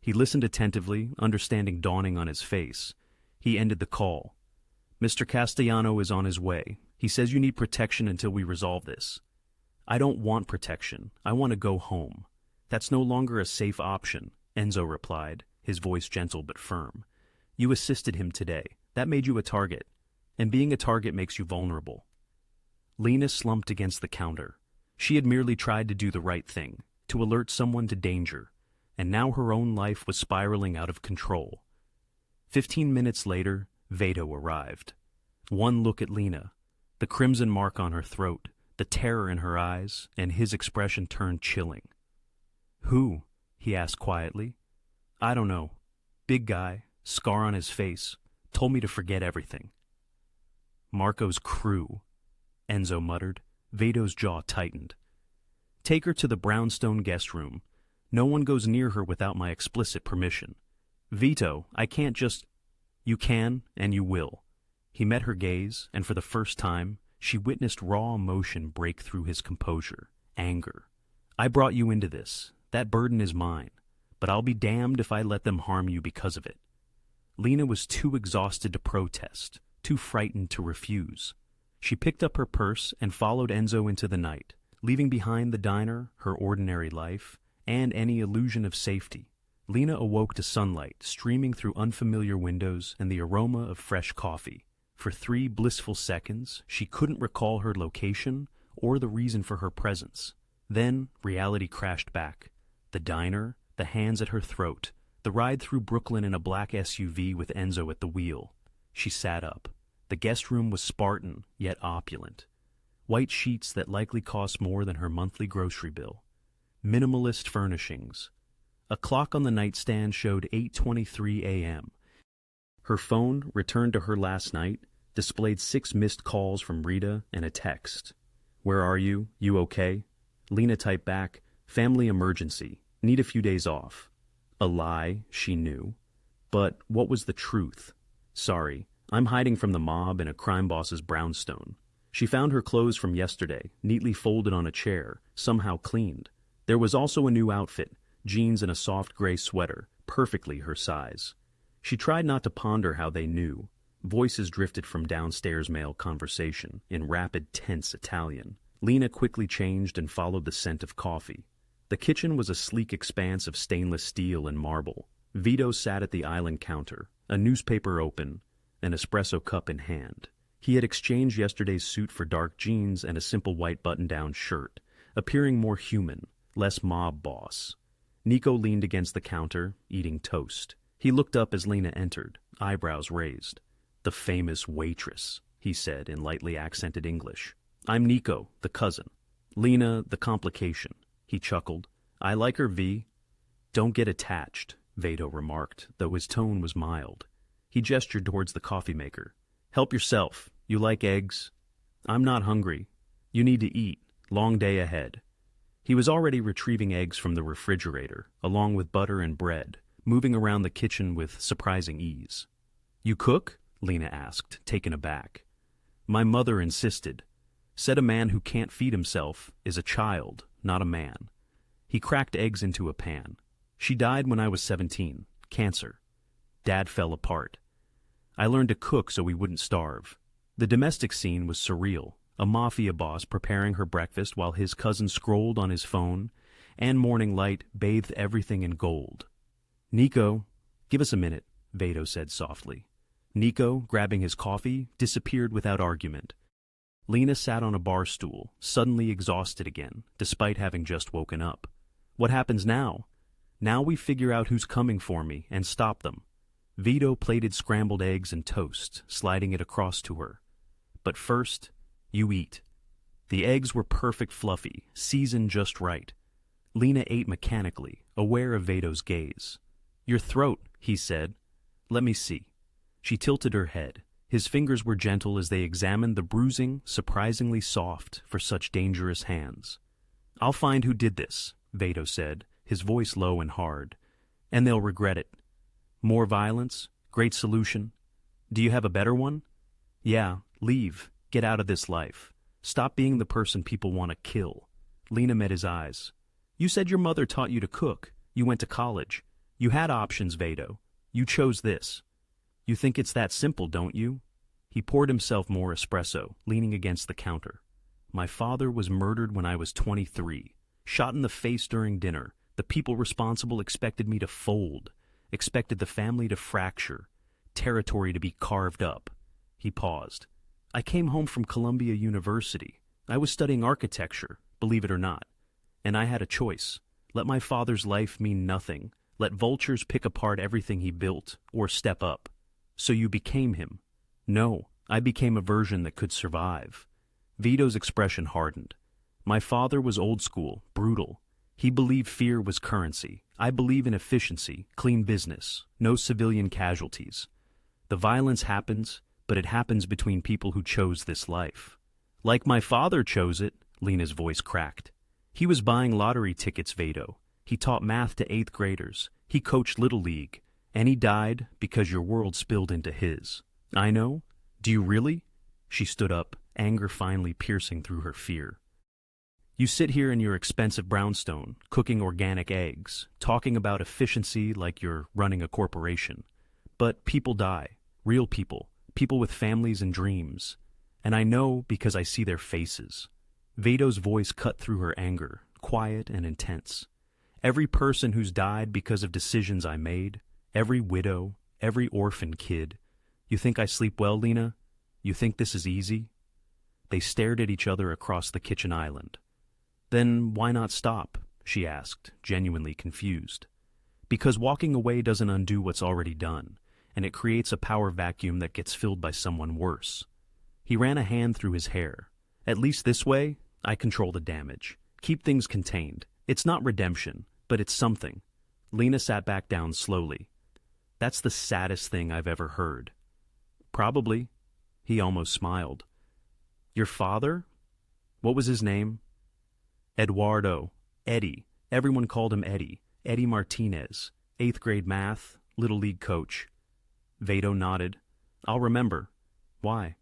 He listened attentively, understanding dawning on his face. He ended the call. "Mr. Castellano is on his way. He says you need protection until we resolve this." "I don't want protection. I want to go home." "That's no longer a safe option," Enzo replied, his voice gentle but firm. "You assisted him today. That made you a target. And being a target makes you vulnerable." Lena slumped against the counter. She had merely tried to do the right thing, to alert someone to danger, and now her own life was spiraling out of control. 15 minutes later, Veto arrived. One look at Lena, the crimson mark on her throat, the terror in her eyes, and his expression turned chilling. "Who?" he asked quietly. "I don't know. Big guy, scar on his face, told me to forget everything." "Marco's crew," Enzo muttered. Veto's jaw tightened. "Take her to the brownstone guest room. No one goes near her without my explicit permission. Veto, I can't just—" "You can, and you will." He met her gaze, and for the first time, she witnessed raw emotion break through his composure, anger. "I brought you into this. That burden is mine. But I'll be damned if I let them harm you because of it." Lena was too exhausted to protest, too frightened to refuse. She picked up her purse and followed Enzo into the night, leaving behind the diner, her ordinary life, and any illusion of safety. Lena awoke to sunlight streaming through unfamiliar windows and the aroma of fresh coffee. For 3 blissful seconds, she couldn't recall her location or the reason for her presence. Then, reality crashed back. The diner, the hands at her throat, the ride through Brooklyn in a black SUV with Enzo at the wheel. She sat up. The guest room was Spartan, yet opulent. White sheets that likely cost more than her monthly grocery bill. Minimalist furnishings. A clock on the nightstand showed 8:23 a.m. Her phone, returned to her last night, displayed 6 missed calls from Rita and a text. "Where are you? You okay?" Lena typed back, "Family emergency. Need a few days off." A lie, she knew. But what was the truth? "Sorry, I'm hiding from the mob in a crime boss's brownstone." She found her clothes from yesterday, neatly folded on a chair, somehow cleaned. There was also a new outfit, jeans and a soft gray sweater, perfectly her size. She tried not to ponder how they knew. Voices drifted from downstairs male conversation, in rapid, tense Italian. Lena quickly changed and followed the scent of coffee. The kitchen was a sleek expanse of stainless steel and marble. Vito sat at the island counter, a newspaper open, an espresso cup in hand. He had exchanged yesterday's suit for dark jeans and a simple white button-down shirt, appearing more human, less mob boss. Nico leaned against the counter, eating toast. He looked up as Lena entered, eyebrows raised. "The famous waitress," he said in lightly accented English. "I'm Nico, the cousin. Lena, the complication." He chuckled. "I like her, V." "Don't get attached," Veto remarked, though his tone was mild. He gestured towards the coffee maker. "Help yourself. You like eggs?" "I'm not hungry. You need to eat. Long day ahead." He was already retrieving eggs from the refrigerator, along with butter and bread, moving around the kitchen with surprising ease. "You cook?" Lena asked, taken aback. "My mother insisted. Said a man who can't feed himself is a child, not a man." He cracked eggs into a pan. "She died when I was 17. Cancer. Dad fell apart. I learned to cook so we wouldn't starve." The domestic scene was surreal. A mafia boss preparing her breakfast while his cousin scrolled on his phone, and morning light bathed everything in gold. "Nico, give us a minute," Veto said softly. Nico, grabbing his coffee, disappeared without argument. Lena sat on a bar stool, suddenly exhausted again, despite having just woken up. "What happens now?" "Now we figure out who's coming for me and stop them." Veto plated scrambled eggs and toast, sliding it across to her. "But first, you eat." The eggs were perfect fluffy, seasoned just right. Lena ate mechanically, aware of Veto's gaze. "Your throat," he said. "Let me see." She tilted her head. His fingers were gentle as they examined the bruising, surprisingly soft for such dangerous hands. "I'll find who did this," Veto said, his voice low and hard. "And they'll regret it. More violence? Great solution. Do you have a better one?" "Yeah, leave. Get out of this life. Stop being the person people want to kill." Lena met his eyes. "You said your mother taught you to cook. You went to college. You had options, Veto. You chose this. You think it's that simple, don't you?" He poured himself more espresso, leaning against the counter. "My father was murdered when I was 23. Shot in the face during dinner. The people responsible expected me to fold. Expected the family to fracture. Territory to be carved up." He paused. "I came home from Columbia University. I was studying architecture, believe it or not. And I had a choice. Let my father's life mean nothing. Let vultures pick apart everything he built, or step up. So you became him." "No, I became a version that could survive." Vito's expression hardened. "My father was old school, brutal. He believed fear was currency. I believe in efficiency, clean business, no civilian casualties. The violence happens, but it happens between people who chose this life." "Like my father chose it," Lena's voice cracked. "He was buying lottery tickets, Veto. He taught math to 8th graders. He coached Little League. And he died because your world spilled into his." "I know? Do you really?" She stood up, anger finally piercing through her fear. "You sit here in your expensive brownstone, cooking organic eggs, talking about efficiency like you're running a corporation. But people die. Real people. People with families and dreams. And I know because I see their faces." Veto's voice cut through her anger, quiet and intense. "Every person who's died because of decisions I made, every widow, every orphan kid. You think I sleep well, Lena? You think this is easy?" They stared at each other across the kitchen island. "Then why not stop?" she asked, genuinely confused. "Because walking away doesn't undo what's already done, and it creates a power vacuum that gets filled by someone worse." He ran a hand through his hair. "At least this way, I control the damage. Keep things contained. It's not redemption, but it's something." Lena sat back down slowly. "That's the saddest thing I've ever heard." "Probably." He almost smiled. "Your father? What was his name?" "Eduardo. Eddie. Everyone called him Eddie. Eddie Martinez. 8th grade math, Little League coach." Veto nodded. "I'll remember." "Why?"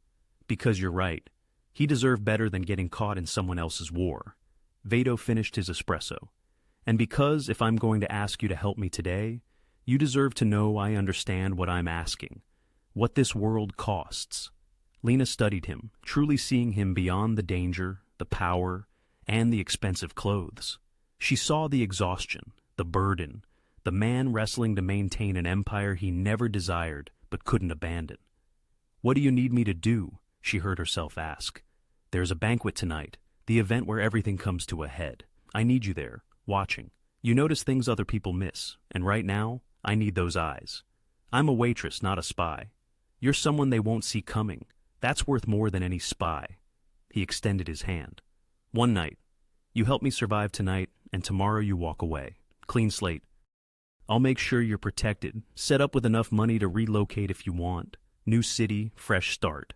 "Because you're right. He deserved better than getting caught in someone else's war." Veto finished his espresso. "And because if I'm going to ask you to help me today, you deserve to know I understand what I'm asking. What this world costs." Lena studied him, truly seeing him beyond the danger, the power, and the expensive clothes. She saw the exhaustion, the burden, the man wrestling to maintain an empire he never desired but couldn't abandon. "What do you need me to do?" she heard herself ask. "There's a banquet tonight. The event where everything comes to a head. I need you there, watching. You notice things other people miss, and right now, I need those eyes. I'm a waitress, not a spy. You're someone they won't see coming. That's worth more than any spy. He extended his hand. One night. You help me survive tonight, and tomorrow you walk away. Clean slate. I'll make sure you're protected, set up with enough money to relocate if you want. New city, fresh start.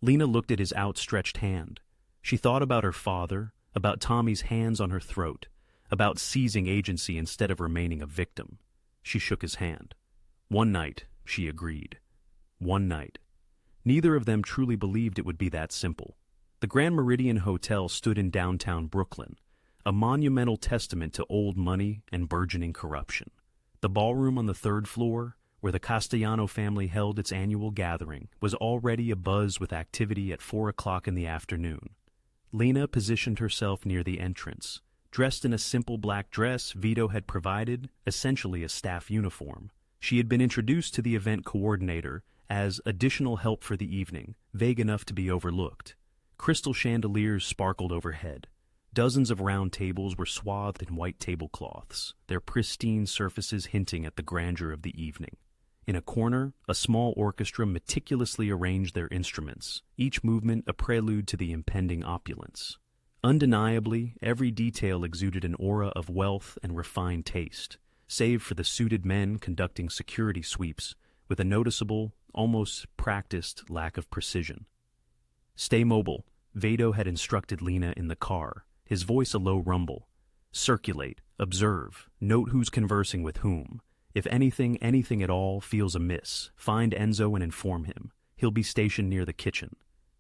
Lena looked at his outstretched hand. She thought about her father, about Tommy's hands on her throat, about seizing agency instead of remaining a victim. She shook his hand. One night, she agreed. One night. Neither of them truly believed it would be that simple. The Grand Meridian Hotel stood in downtown Brooklyn, a monumental testament to old money and burgeoning corruption. The ballroom on the third floor, where the Castellano family held its annual gathering, was already abuzz with activity at 4 o'clock in the afternoon. Lena positioned herself near the entrance. Dressed in a simple black dress Veto had provided, essentially a staff uniform. She had been introduced to the event coordinator as additional help for the evening, vague enough to be overlooked. Crystal chandeliers sparkled overhead. Dozens of round tables were swathed in white tablecloths, their pristine surfaces hinting at the grandeur of the evening. In a corner, a small orchestra meticulously arranged their instruments, each movement a prelude to the impending opulence. Undeniably, every detail exuded an aura of wealth and refined taste, save for the suited men conducting security sweeps with a noticeable, almost practiced lack of precision. Stay mobile, Veto had instructed Lena in the car, his voice a low rumble. Circulate, observe, note who's conversing with whom. If anything at all feels amiss, find Enzo and inform him. He'll be stationed near the kitchen.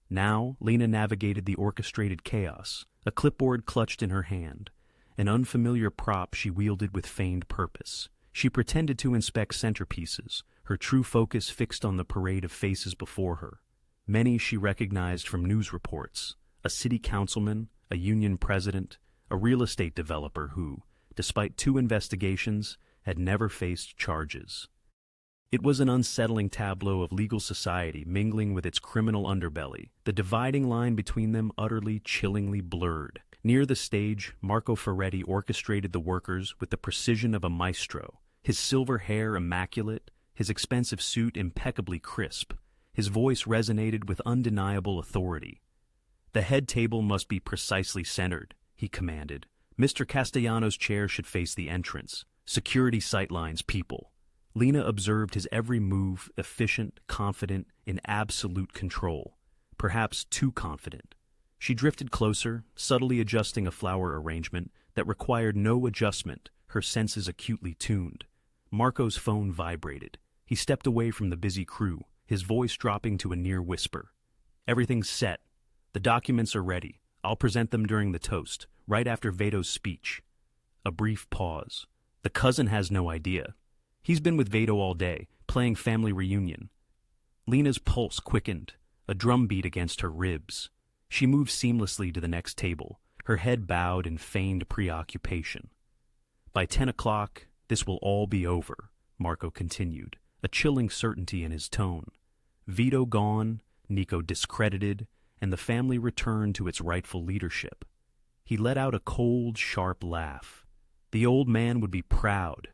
Now, Lena navigated the orchestrated chaos, a clipboard clutched in her hand, an unfamiliar prop she wielded with feigned purpose. She pretended to inspect centerpieces, her true focus fixed on the parade of faces before her. Many she recognized from news reports, a city councilman, a union president, a real estate developer who, despite 2 investigations, had never faced charges. It was an unsettling tableau of legal society mingling with its criminal underbelly, the dividing line between them utterly, chillingly blurred. Near the stage, Marco Ferretti orchestrated the workers with the precision of a maestro, his silver hair immaculate, his expensive suit impeccably crisp. His voice resonated with undeniable authority. The head table must be precisely centered, he commanded. Mr. Castellano's chair should face the entrance. Security sightlines, people. Lena observed his every move, efficient, confident, in absolute control. Perhaps too confident. She drifted closer, subtly adjusting a flower arrangement that required no adjustment, her senses acutely tuned. Marco's phone vibrated. He stepped away from the busy crew, his voice dropping to a near whisper. Everything's set. The documents are ready. I'll present them during the toast, right after Veto's speech. A brief pause. The cousin has no idea. He's been with Veto all day, playing family reunion. Lena's pulse quickened, a drumbeat against her ribs. She moved seamlessly to the next table, her head bowed in feigned preoccupation. By 10 o'clock, this will all be over, Marco continued, a chilling certainty in his tone. Veto gone, Nico discredited, and the family returned to its rightful leadership. He let out a cold, sharp laugh. The old man would be proud.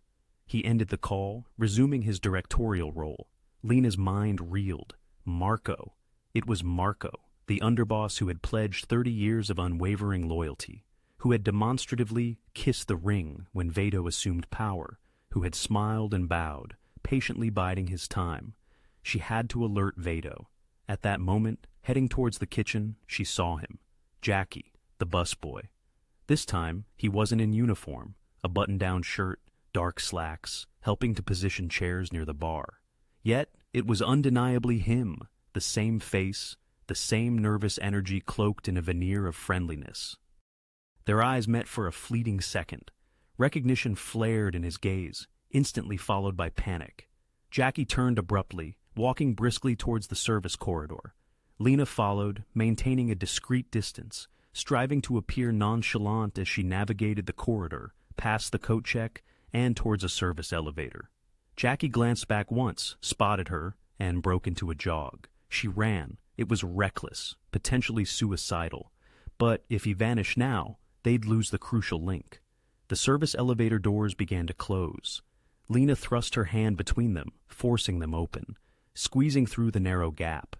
He ended the call, resuming his directorial role. Lena's mind reeled. Marco. It was Marco, the underboss who had pledged 30 years of unwavering loyalty, who had demonstratively kissed the ring when Veto assumed power, who had smiled and bowed, patiently biding his time. She had to alert Veto. At that moment, heading towards the kitchen, she saw him. Jackie, the busboy. This time, he wasn't in uniform, a button-down shirt, dark slacks, helping to position chairs near the bar. Yet, it was undeniably him, the same face, the same nervous energy cloaked in a veneer of friendliness. Their eyes met for a fleeting second. Recognition flared in his gaze, instantly followed by panic. Jackie turned abruptly, walking briskly towards the service corridor. Lena followed, maintaining a discreet distance, striving to appear nonchalant as she navigated the corridor, past the coat check, and towards a service elevator. Jackie glanced back once, spotted her, and broke into a jog. She ran. It was reckless, potentially suicidal, But if he vanished now, they'd lose the crucial link. The service elevator doors began to close. Lena thrust her hand between them, forcing them open, squeezing through the narrow gap.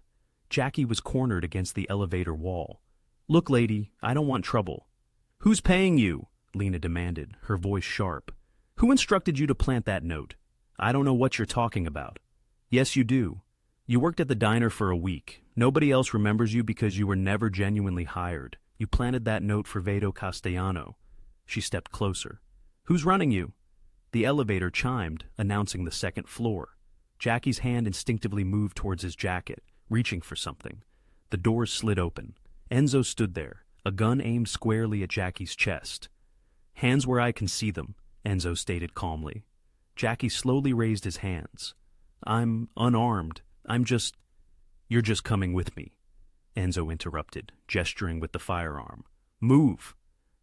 Jackie was cornered against the elevator wall. "Look, lady, I don't want trouble." "Who's paying you?" Lena demanded, her voice sharp. "Who instructed you to plant that note?" "I don't know what you're talking about." "Yes, you do. You worked at the diner for a week. Nobody else remembers you because you were never genuinely hired. You planted that note for Veto Castellano." She stepped closer. "Who's running you?" The elevator chimed, announcing the second floor. Jackie's hand instinctively moved towards his jacket, reaching for something. The doors slid open. Enzo stood there, a gun aimed squarely at Jackie's chest. "Hands where I can see them," Enzo stated calmly. Jackie slowly raised his hands. "I'm unarmed. You're just coming with me," Enzo interrupted, gesturing with the firearm. "Move!"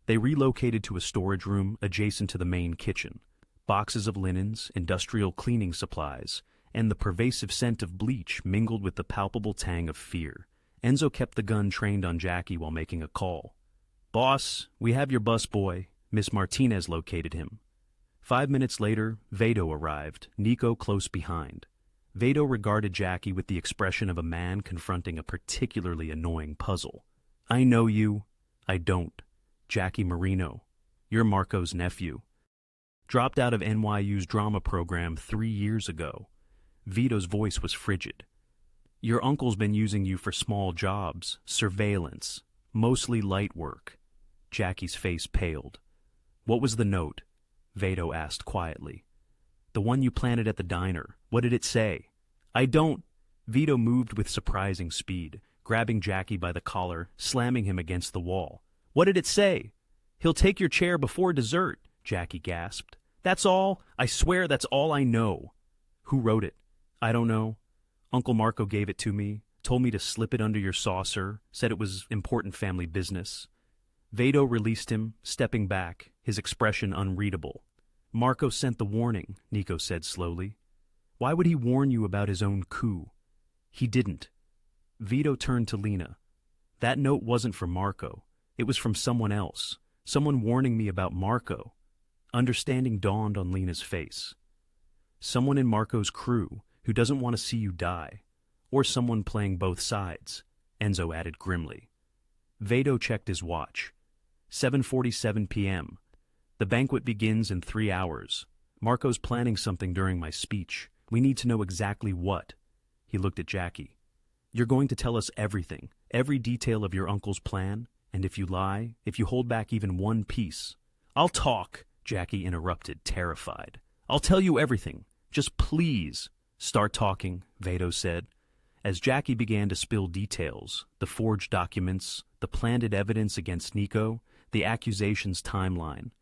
They relocated to a storage room adjacent to the main kitchen. Boxes of linens, industrial cleaning supplies, and the pervasive scent of bleach mingled with the palpable tang of fear. Enzo kept the gun trained on Jackie while making a call. "Boss, we have your busboy." Miss Martinez located him. 5 minutes later, Veto arrived, Nico close behind. Veto regarded Jackie with the expression of a man confronting a particularly annoying puzzle. "I know you." "I don't." "Jackie Marino. You're Marco's nephew. Dropped out of NYU's drama program 3 years ago." Vito's voice was frigid. "Your uncle's been using you for small jobs, surveillance, mostly light work." Jackie's face paled. "What was the note?" Veto asked quietly. "The one you planted at the diner. What did it say?" "I don't." Veto moved with surprising speed, grabbing Jackie by the collar, slamming him against the wall. "What did it say?" "He'll take your chair before dessert," Jackie gasped. "That's all. I swear that's all I know." "Who wrote it?" "I don't know. Uncle Marco gave it to me, told me to slip it under your saucer, said it was important family business." Veto released him, stepping back, his expression unreadable. "Marco sent the warning," Nico said slowly. "Why would he warn you about his own coup?" "He didn't." Veto turned to Lena. "That note wasn't for Marco. It was from someone else. Someone warning me about Marco." Understanding dawned on Lena's face. "Someone in Marco's crew who doesn't want to see you die. Or someone playing both sides," Enzo added grimly. Veto checked his watch. 7:47 p.m. "The banquet begins in 3 hours. Marco's planning something during my speech. We need to know exactly what." He looked at Jackie. "You're going to tell us everything, every detail of your uncle's plan, and if you lie, if you hold back even one piece—" "I'll talk," Jackie interrupted, terrified. "I'll tell you everything. Just please." "Start talking," Veto said. As Jackie began to spill details, the forged documents, the planted evidence against Nico, the accusations timeline,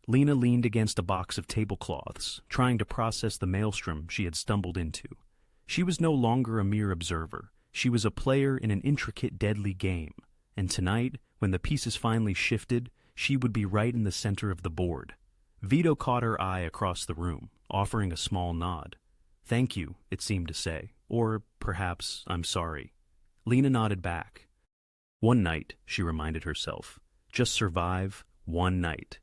Lena leaned against a box of tablecloths, trying to process the maelstrom she had stumbled into. She was no longer a mere observer. She was a player in an intricate, deadly game. And tonight, when the pieces finally shifted, she would be right in the center of the board. Veto caught her eye across the room, offering a small nod. "Thank you," it seemed to say. Or perhaps, "I'm sorry." Lena nodded back. One night, she reminded herself. Just survive one night.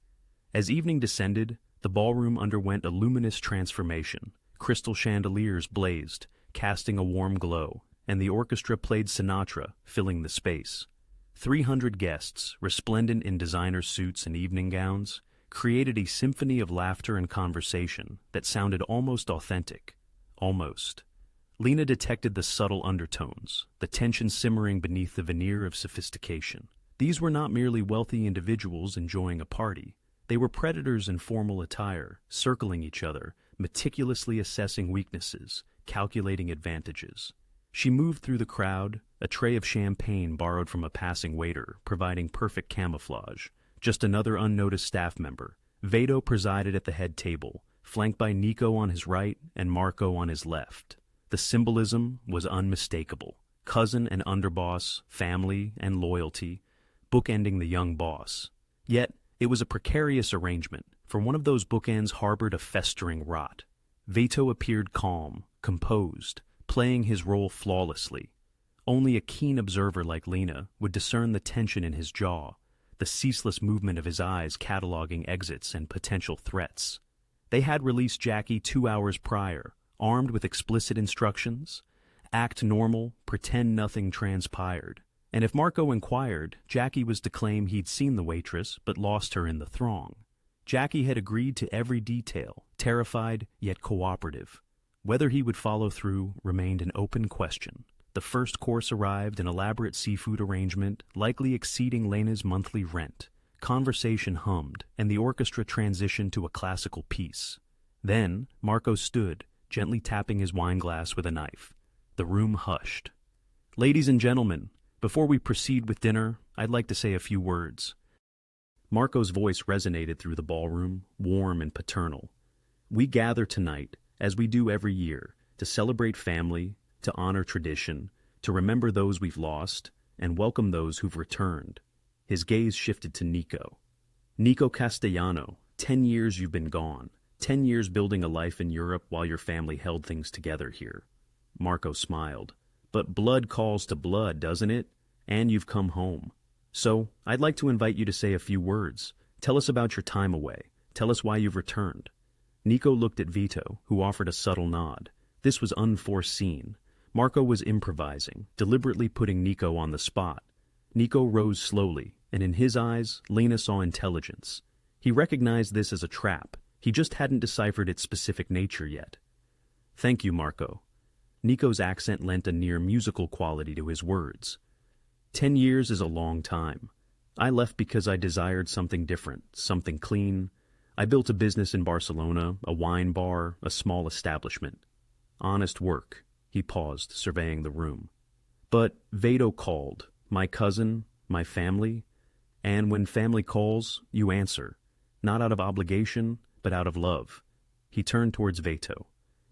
As evening descended, the ballroom underwent a luminous transformation. Crystal chandeliers blazed, casting a warm glow, and the orchestra played Sinatra, filling the space. 300 guests, resplendent in designer suits and evening gowns, created a symphony of laughter and conversation that sounded almost authentic. Almost. Lena detected the subtle undertones, the tension simmering beneath the veneer of sophistication. These were not merely wealthy individuals enjoying a party. They were predators in formal attire, circling each other, meticulously assessing weaknesses, calculating advantages. She moved through the crowd, a tray of champagne borrowed from a passing waiter, providing perfect camouflage. Just another unnoticed staff member. Veto presided at the head table, flanked by Nico on his right and Marco on his left. The symbolism was unmistakable. Cousin and underboss, family and loyalty, bookending the young boss. Yet, it was a precarious arrangement, for one of those bookends harbored a festering rot. Veto appeared calm, composed, playing his role flawlessly. Only a keen observer like Lena would discern the tension in his jaw, the ceaseless movement of his eyes cataloging exits and potential threats. They had released Jackie 2 hours prior, armed with explicit instructions: act normal, pretend nothing transpired. And if Marco inquired, Jackie was to claim he'd seen the waitress but lost her in the throng. Jackie had agreed to every detail, terrified yet cooperative. Whether he would follow through remained an open question. The first course arrived, an elaborate seafood arrangement, likely exceeding Lena's monthly rent. Conversation hummed, and the orchestra transitioned to a classical piece. Then, Marco stood, gently tapping his wineglass with a knife. The room hushed. "Ladies and gentlemen, before we proceed with dinner, I'd like to say a few words." Marco's voice resonated through the ballroom, warm and paternal. "We gather tonight, as we do every year, to celebrate family, to honor tradition, to remember those we've lost, and welcome those who've returned." His gaze shifted to Nico. "Nico Castellano, 10 years you've been gone. 10 years building a life in Europe while your family held things together here." Marco smiled. "But blood calls to blood, doesn't it? And you've come home. So, I'd like to invite you to say a few words. Tell us about your time away. Tell us why you've returned." Nico looked at Veto, who offered a subtle nod. This was unforeseen. Marco was improvising, deliberately putting Nico on the spot. Nico rose slowly, and in his eyes, Lena saw intelligence. He recognized this as a trap. He just hadn't deciphered its specific nature yet. "Thank you, Marco." Nico's accent lent a near musical quality to his words. 10 years is a long time. I left because I desired something different, something clean. I built a business in Barcelona, a wine bar, a small establishment. Honest work." He paused, surveying the room. "But Veto called. My cousin, my family. And when family calls, you answer. Not out of obligation, but out of love." He turned towards Veto.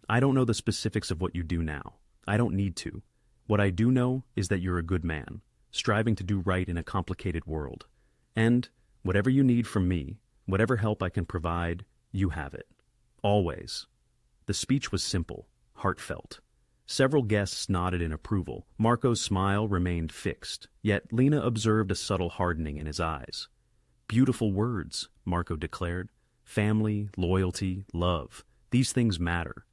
"I don't know the specifics of what you do now. I don't need to. What I do know is that you're a good man, striving to do right in a complicated world. And whatever you need from me, whatever help I can provide, you have it. Always." The speech was simple, heartfelt. Several guests nodded in approval. Marco's smile remained fixed, yet Lena observed a subtle hardening in his eyes. "Beautiful words," Marco declared. "Family, loyalty, love. These things matter."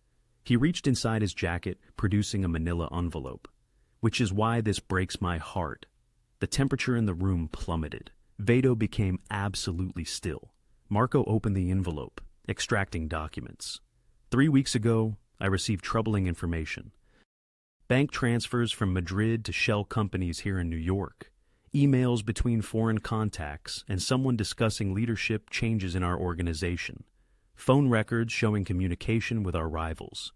He reached inside his jacket, producing a manila envelope. "Which is why this breaks my heart." The temperature in the room plummeted. Veto became absolutely still. Marco opened the envelope, extracting documents. 3 weeks ago, I received troubling information. Bank transfers from Madrid to shell companies here in New York. Emails between foreign contacts and someone discussing leadership changes in our organization. Phone records showing communication with our rivals.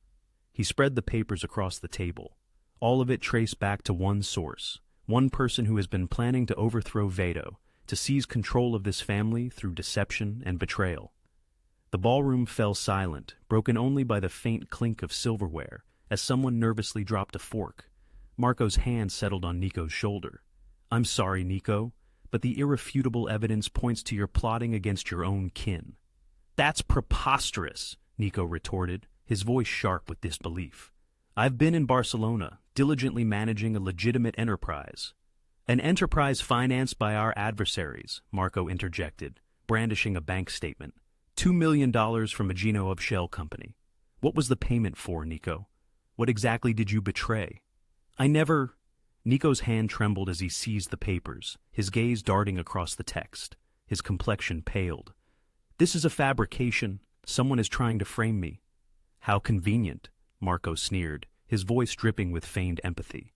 He spread the papers across the table. All of it traced back to one source, one person who has been planning to overthrow Veto, to seize control of this family through deception and betrayal. The ballroom fell silent, broken only by the faint clink of silverware, as someone nervously dropped a fork. Marco's hand settled on Nico's shoulder. "I'm sorry, Nico, but the irrefutable evidence points to your plotting against your own kin." "That's preposterous," Nico retorted, his voice sharp with disbelief. "I've been in Barcelona, diligently managing a legitimate enterprise." "An enterprise financed by our adversaries," Marco interjected, brandishing a bank statement. $2 million from a Gino of Shell company. "What was the payment for, Nico? What exactly did you betray?" "I never—" Nico's hand trembled as he seized the papers, his gaze darting across the text. His complexion paled. "This is a fabrication. Someone is trying to frame me." "How convenient," Marco sneered, his voice dripping with feigned empathy.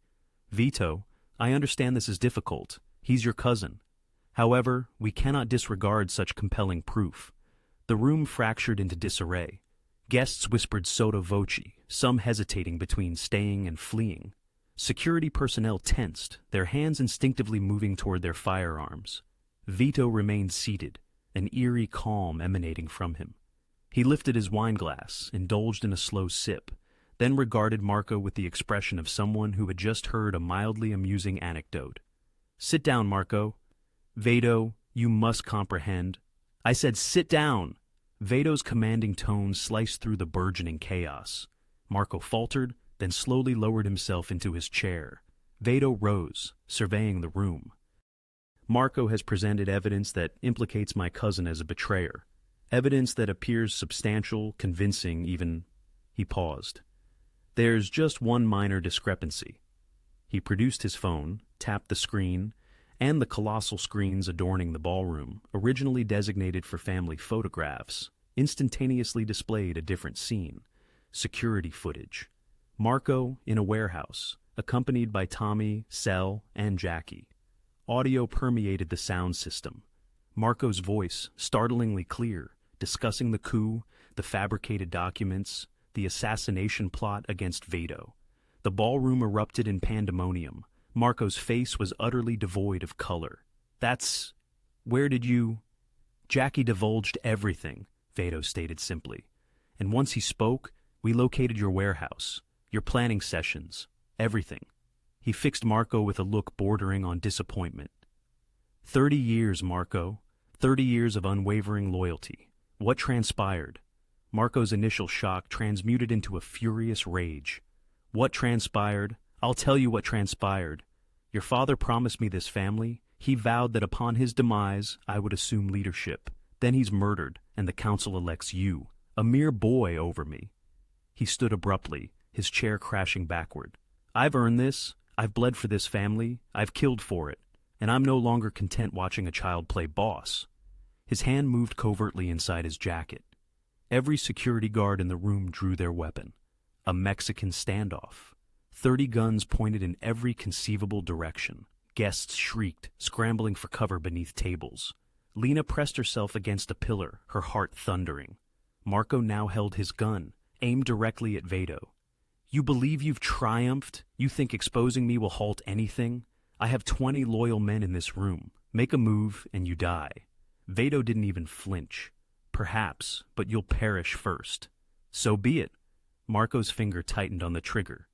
"Veto, I understand this is difficult. He's your cousin. However, we cannot disregard such compelling proof." The room fractured into disarray. Guests whispered sotto voce, some hesitating between staying and fleeing. Security personnel tensed, their hands instinctively moving toward their firearms. Veto remained seated, an eerie calm emanating from him. He lifted his wineglass, indulged in a slow sip, then regarded Marco with the expression of someone who had just heard a mildly amusing anecdote. "Sit down, Marco." "Veto, you must comprehend." "I said sit down." Veto's commanding tone sliced through the burgeoning chaos. Marco faltered, then slowly lowered himself into his chair. Veto rose, surveying the room. Marco has presented evidence that implicates my cousin as a betrayer. Evidence that appears substantial, convincing, even... He paused. There's just one minor discrepancy. He produced his phone, tapped the screen, and the colossal screens adorning the ballroom, originally designated for family photographs, instantaneously displayed a different scene. Security footage. Marco in a warehouse, accompanied by Tommy, Sel, and Jackie. Audio permeated the sound system. Marco's voice, startlingly clear, discussing the coup, the fabricated documents, the assassination plot against Veto. The ballroom erupted in pandemonium. Marco's face was utterly devoid of color. That's... Where did you... Jackie divulged everything, Veto stated simply. And once he spoke, we located your warehouse, your planning sessions, everything. He fixed Marco with a look bordering on disappointment. 30 years, Marco. 30 years of unwavering loyalty. What transpired? Marco's initial shock transmuted into a furious rage. What transpired? I'll tell you what transpired. Your father promised me this family. He vowed that upon his demise, I would assume leadership. Then he's murdered, and the council elects you, a mere boy, over me. He stood abruptly, his chair crashing backward. I've earned this. I've bled for this family. I've killed for it. And I'm no longer content watching a child play boss. His hand moved covertly inside his jacket. Every security guard in the room drew their weapon. A Mexican standoff. 30 guns pointed in every conceivable direction. Guests shrieked, scrambling for cover beneath tables. Lena pressed herself against a pillar, her heart thundering. Marco now held his gun, aimed directly at Veto. You believe you've triumphed? You think exposing me will halt anything? I have 20 loyal men in this room. Make a move and you die. Veto didn't even flinch. Perhaps, but you'll perish first. So be it. Marco's finger tightened on the trigger.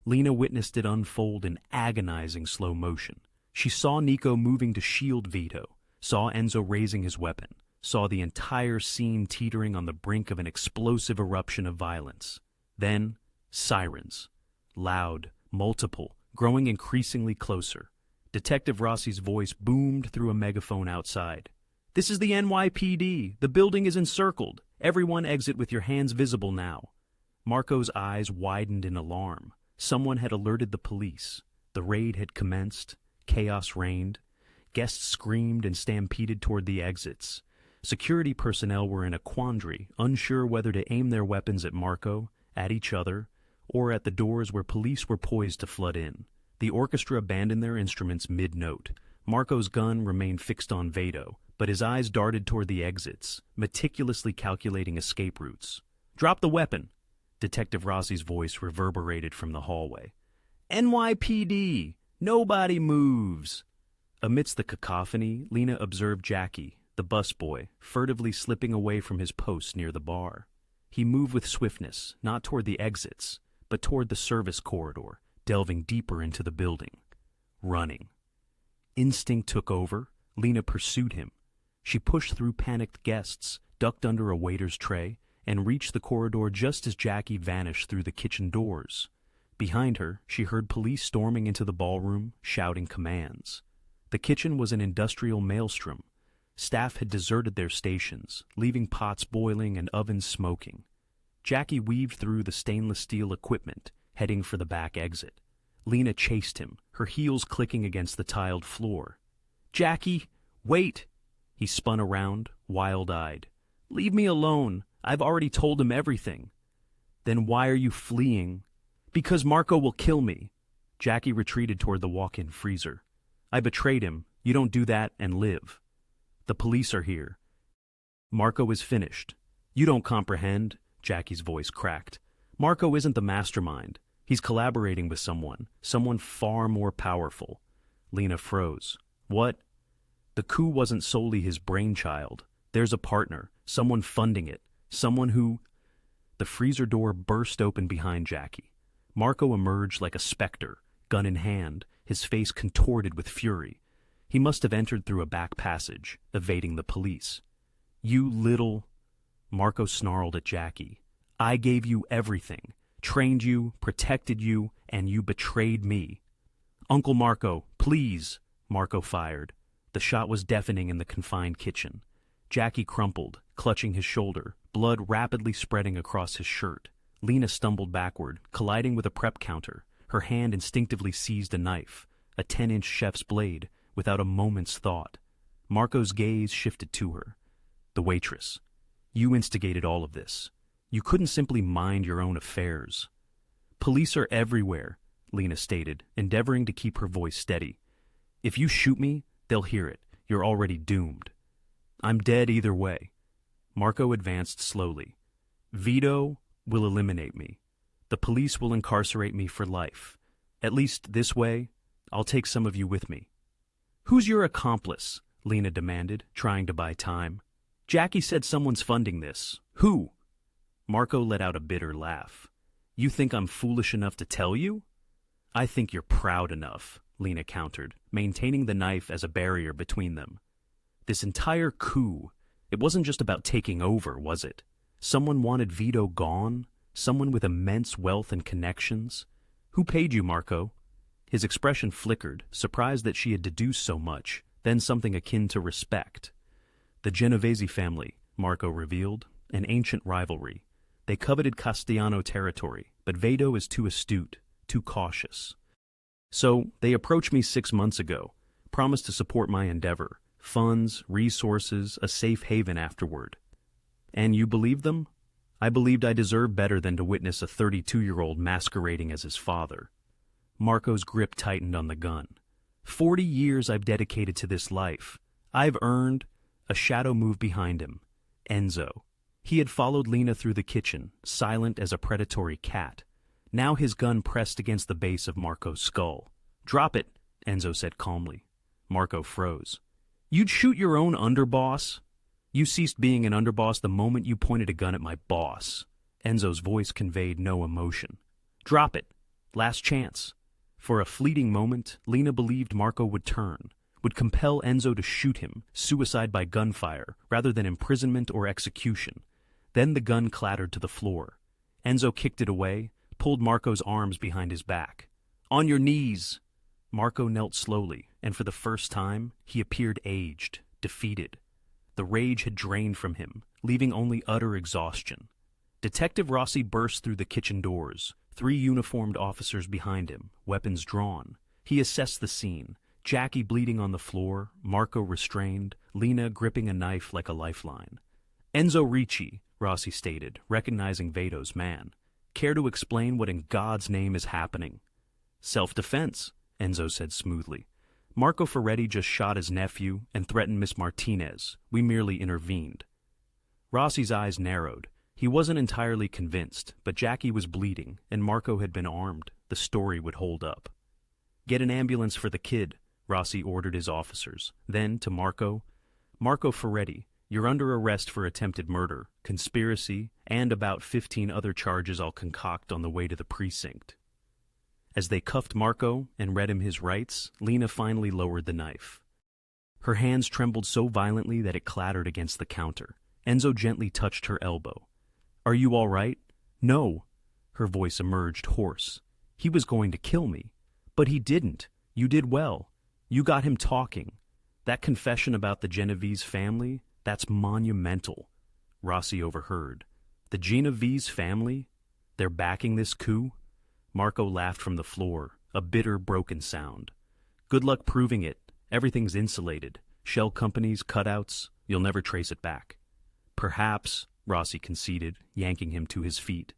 Lena witnessed it unfold in agonizing slow motion. She saw Nico moving to shield Veto, saw Enzo raising his weapon, saw the entire scene teetering on the brink of an explosive eruption of violence. Then, sirens. Loud, multiple, growing increasingly closer. Detective Rossi's voice boomed through a megaphone outside. This is the NYPD. The building is encircled. Everyone exit with your hands visible now. Marco's eyes widened in alarm. Someone had alerted the police. The raid had commenced. Chaos reigned. Guests screamed and stampeded toward the exits. Security personnel were in a quandary, unsure whether to aim their weapons at Marco, at each other, or at the doors where police were poised to flood in. The orchestra abandoned their instruments mid-note. Marco's gun remained fixed on Veto, but his eyes darted toward the exits, meticulously calculating escape routes. Drop the weapon! Detective Rossi's voice reverberated from the hallway. NYPD! Nobody moves! Amidst the cacophony, Lena observed Jackie, the busboy, furtively slipping away from his post near the bar. He moved with swiftness, not toward the exits, but toward the service corridor, delving deeper into the building. Running. Instinct took over. Lena pursued him. She pushed through panicked guests, ducked under a waiter's tray, and reached the corridor just as Jackie vanished through the kitchen doors. Behind her, she heard police storming into the ballroom, shouting commands. The kitchen was an industrial maelstrom. Staff had deserted their stations, leaving pots boiling and ovens smoking. Jackie weaved through the stainless steel equipment, heading for the back exit. Lena chased him, her heels clicking against the tiled floor. Jackie, wait! He spun around, wild-eyed. Leave me alone. I've already told him everything. Then why are you fleeing? Because Marco will kill me. Jackie retreated toward the walk-in freezer. I betrayed him. You don't do that and live. The police are here. Marco is finished. You don't comprehend, Jackie's voice cracked. Marco isn't the mastermind. He's collaborating with someone far more powerful. Lena froze. What? The coup wasn't solely his brainchild. There's a partner, someone funding it, someone who... The freezer door burst open behind Jackie. Marco emerged like a specter, gun in hand, his face contorted with fury. He must have entered through a back passage, evading the police. You little... Marco snarled at Jackie. I gave you everything, trained you, protected you, and you betrayed me. "Uncle Marco, please!" Marco fired. The shot was deafening in the confined kitchen. Jackie crumpled, clutching his shoulder, blood rapidly spreading across his shirt. Lena stumbled backward, colliding with a prep counter. Her hand instinctively seized a knife, a 10-inch chef's blade, without a moment's thought. Marco's gaze shifted to her. "The waitress. You instigated all of this. You couldn't simply mind your own affairs." "Police are everywhere," Lena stated, endeavoring to keep her voice steady. "If you shoot me, they'll hear it. You're already doomed." "I'm dead either way." Marco advanced slowly. "Veto will eliminate me. The police will incarcerate me for life. At least this way, I'll take some of you with me." "Who's your accomplice?" Lena demanded, trying to buy time. "Jackie said someone's funding this. Who?" Marco let out a bitter laugh. "You think I'm foolish enough to tell you?" "I think you're proud enough," Lena countered, maintaining the knife as a barrier between them. "This entire coup, it wasn't just about taking over, was it? Someone wanted Veto gone? Someone with immense wealth and connections? Who paid you, Marco?" His expression flickered, surprised that she had deduced so much, then something akin to respect. "The Genovese family," Marco revealed, "an ancient rivalry. They coveted Castellano territory, but Veto is too astute, too cautious. So they approached me 6 months ago, promised to support my endeavor, funds, resources, a safe haven afterward. And you believed them? I believed I deserved better than to witness a 32-year-old masquerading as his father." Marco's grip tightened on the gun. 40 years I've dedicated to this life. I've earned—" A shadow moved behind him. Enzo. He had followed Lena through the kitchen, silent as a predatory cat. Now his gun pressed against the base of Marco's skull. "Drop it," Enzo said calmly. Marco froze. "You'd shoot your own underboss?" "You ceased being an underboss the moment you pointed a gun at my boss." Enzo's voice conveyed no emotion. "Drop it. Last chance." For a fleeting moment, Lena believed Marco would turn, would compel Enzo to shoot him, suicide by gunfire, rather than imprisonment or execution. Then the gun clattered to the floor. Enzo kicked it away, pulled Marco's arms behind his back. "On your knees!" Marco knelt slowly, and for the first time, he appeared aged, defeated. The rage had drained from him, leaving only utter exhaustion. Detective Rossi burst through the kitchen doors, 3 uniformed officers behind him, weapons drawn. He assessed the scene, Jackie bleeding on the floor, Marco restrained, Lena gripping a knife like a lifeline. "Enzo Ricci," Rossi stated, recognizing Veto's man. "Care to explain what in God's name is happening?" "Self-defense," Enzo said smoothly. "Marco Ferretti just shot his nephew and threatened Miss Martinez. We merely intervened." Rossi's eyes narrowed. He wasn't entirely convinced, but Jackie was bleeding, and Marco had been armed. The story would hold up. "Get an ambulance for the kid," Rossi ordered his officers. Then, to Marco, "Marco Ferretti, you're under arrest for attempted murder, conspiracy, and about 15 other charges I'll concoct on the way to the precinct." As they cuffed Marco and read him his rights, Lena finally lowered the knife. Her hands trembled so violently that it clattered against the counter. Enzo gently touched her elbow. "Are you all right?" "No." Her voice emerged hoarse. "He was going to kill me." "But he didn't. You did well. You got him talking. That confession about the Genovese family, that's monumental." Rossi overheard. "The Genovese family? They're backing this coup?" Marco laughed from the floor, a bitter, broken sound. "Good luck proving it. Everything's insulated. Shell companies, cutouts, you'll never trace it back." "Perhaps," Rossi conceded, yanking him to his feet.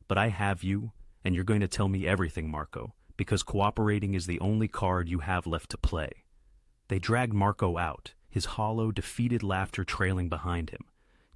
"But I have you, and you're going to tell me everything, Marco, because cooperating is the only card you have left to play." They dragged Marco out, his hollow, defeated laughter trailing behind him.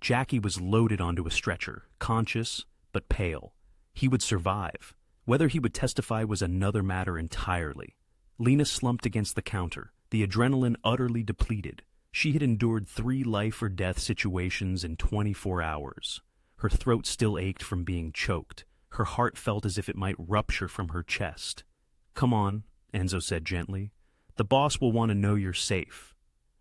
Jackie was loaded onto a stretcher, conscious but pale. He would survive. Whether he would testify was another matter entirely. Lena slumped against the counter, the adrenaline utterly depleted. She had endured 3 life-or-death situations in 24 hours. Her throat still ached from being choked. Her heart felt as if it might rupture from her chest. "Come on," Enzo said gently. "The boss will want to know you're safe."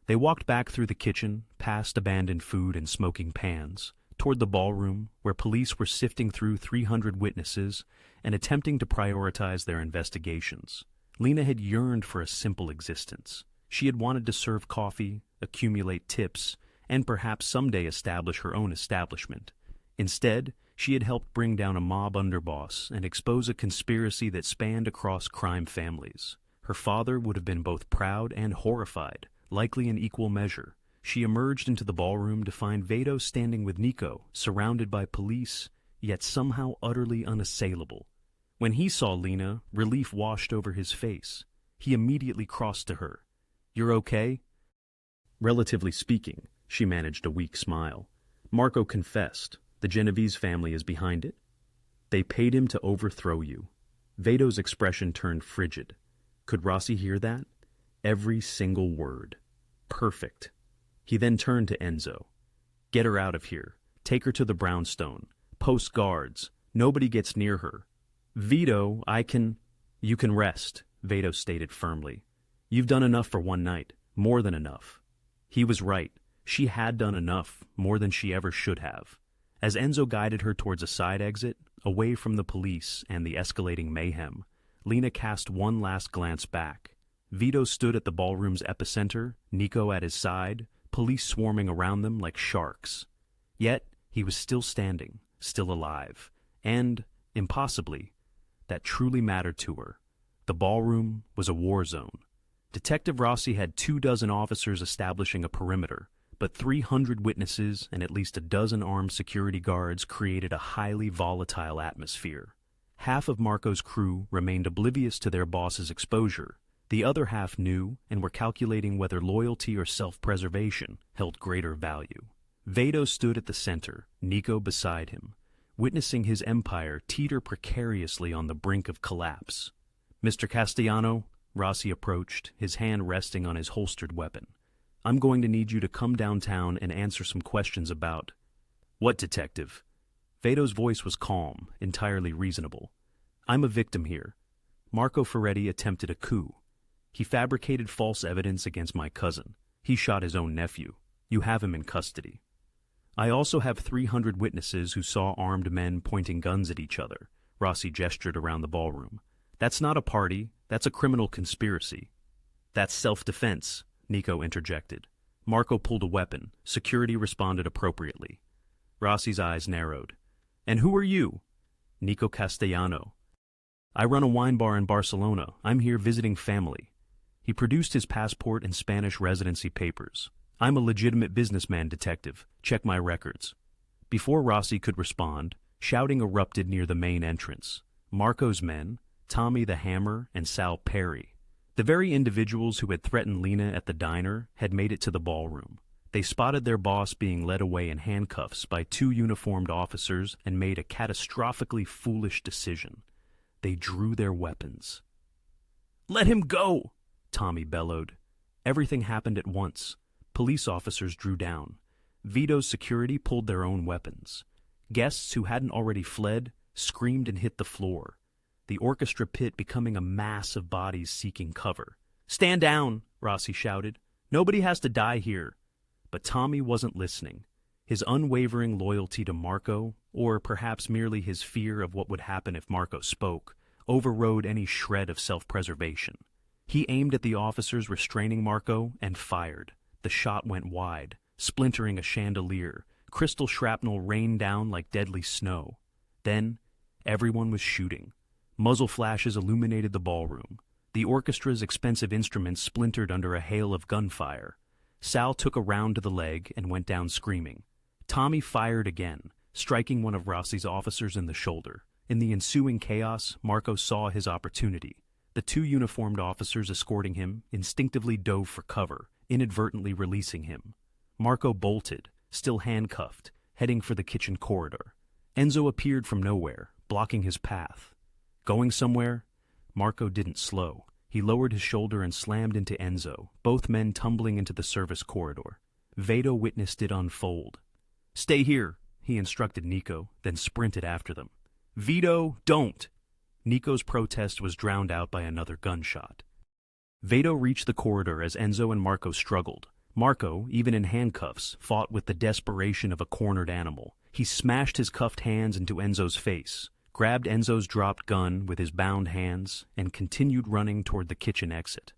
They walked back through the kitchen, past abandoned food and smoking pans, toward the ballroom, where police were sifting through 300 witnesses and attempting to prioritize their investigations. Lena had yearned for a simple existence. She had wanted to serve coffee, accumulate tips, and perhaps someday establish her own establishment. Instead, she had helped bring down a mob underboss and expose a conspiracy that spanned across crime families. Her father would have been both proud and horrified, likely in equal measure. She emerged into the ballroom to find Veto standing with Nico, surrounded by police, yet somehow utterly unassailable. When he saw Lena, relief washed over his face. He immediately crossed to her. "You're okay?" Relatively speaking, she managed a weak smile. Marco confessed. The Genovese family is behind it. They paid him to overthrow you. Veto's expression turned frigid. Could Rossi hear that? Every single word. Perfect. He then turned to Enzo. "Get her out of here. Take her to the brownstone. Post guards. Nobody gets near her." "Veto, You can rest," Veto stated firmly. "You've done enough for one night. More than enough." He was right. She had done enough, more than she ever should have. As Enzo guided her towards a side exit, away from the police and the escalating mayhem, Lena cast one last glance back. Veto stood at the ballroom's epicenter, Nico at his side, police swarming around them like sharks. Yet, he was still standing, still alive, and, impossibly, that truly mattered to her. The ballroom was a war zone. Detective Rossi had 24 officers establishing a perimeter, but 300 witnesses and at least a dozen armed security guards created a highly volatile atmosphere. Half of Marco's crew remained oblivious to their boss's exposure. The other half knew and were calculating whether loyalty or self-preservation held greater value. Veto stood at the center, Nico beside him, witnessing his empire teeter precariously on the brink of collapse. "Mr. Castellano," Rossi approached, his hand resting on his holstered weapon. "I'm going to need you to come downtown and answer some questions about—" "What, detective?" Veto's voice was calm, entirely reasonable. "I'm a victim here. Marco Ferretti attempted a coup. He fabricated false evidence against my cousin. He shot his own nephew. You have him in custody. I also have 300 witnesses who saw armed men pointing guns at each other." Rossi gestured around the ballroom. "That's not a party, that's a criminal conspiracy." "That's self-defense," Nico interjected. Marco pulled a weapon. Security responded appropriately. Rossi's eyes narrowed. "And who are you?" "Nico Castellano. I run a wine bar in Barcelona. I'm here visiting family." He produced his passport and Spanish residency papers. "I'm a legitimate businessman, detective. Check my records." Before Rossi could respond, shouting erupted near the main entrance. Marco's men, Tommy the Hammer and Sal Perry, the very individuals who had threatened Lena at the diner, had made it to the ballroom. They spotted their boss being led away in handcuffs by 2 uniformed officers and made a catastrophically foolish decision. They drew their weapons. "Let him go!" Tommy bellowed. Everything happened at once. Police officers drew down. Veto's security pulled their own weapons. Guests who hadn't already fled screamed and hit the floor. The orchestra pit becoming a mass of bodies seeking cover. "Stand down!" Rossi shouted. "Nobody has to die here." But Tommy wasn't listening. His unwavering loyalty to Marco, or perhaps merely his fear of what would happen if Marco spoke, overrode any shred of self-preservation. He aimed at the officers restraining Marco and fired. The shot went wide, splintering a chandelier. Crystal shrapnel rained down like deadly snow. Then, everyone was shooting. Muzzle flashes illuminated the ballroom. The orchestra's expensive instruments splintered under a hail of gunfire. Sal took a round to the leg and went down screaming. Tommy fired again, striking one of Rossi's officers in the shoulder. In the ensuing chaos, Marco saw his opportunity. The 2 uniformed officers escorting him instinctively dove for cover, inadvertently releasing him. Marco bolted, still handcuffed, heading for the kitchen corridor. Enzo appeared from nowhere, blocking his path. Going somewhere? Marco didn't slow. He lowered his shoulder and slammed into Enzo, both men tumbling into the service corridor. Veto witnessed it unfold. "Stay here," he instructed Nico, then sprinted after them. "Veto, don't!" Nico's protest was drowned out by another gunshot. Veto reached the corridor as Enzo and Marco struggled. Marco, even in handcuffs, fought with the desperation of a cornered animal. He smashed his cuffed hands into Enzo's face. grabbed Enzo's dropped gun with his bound hands, and continued running toward the kitchen exit.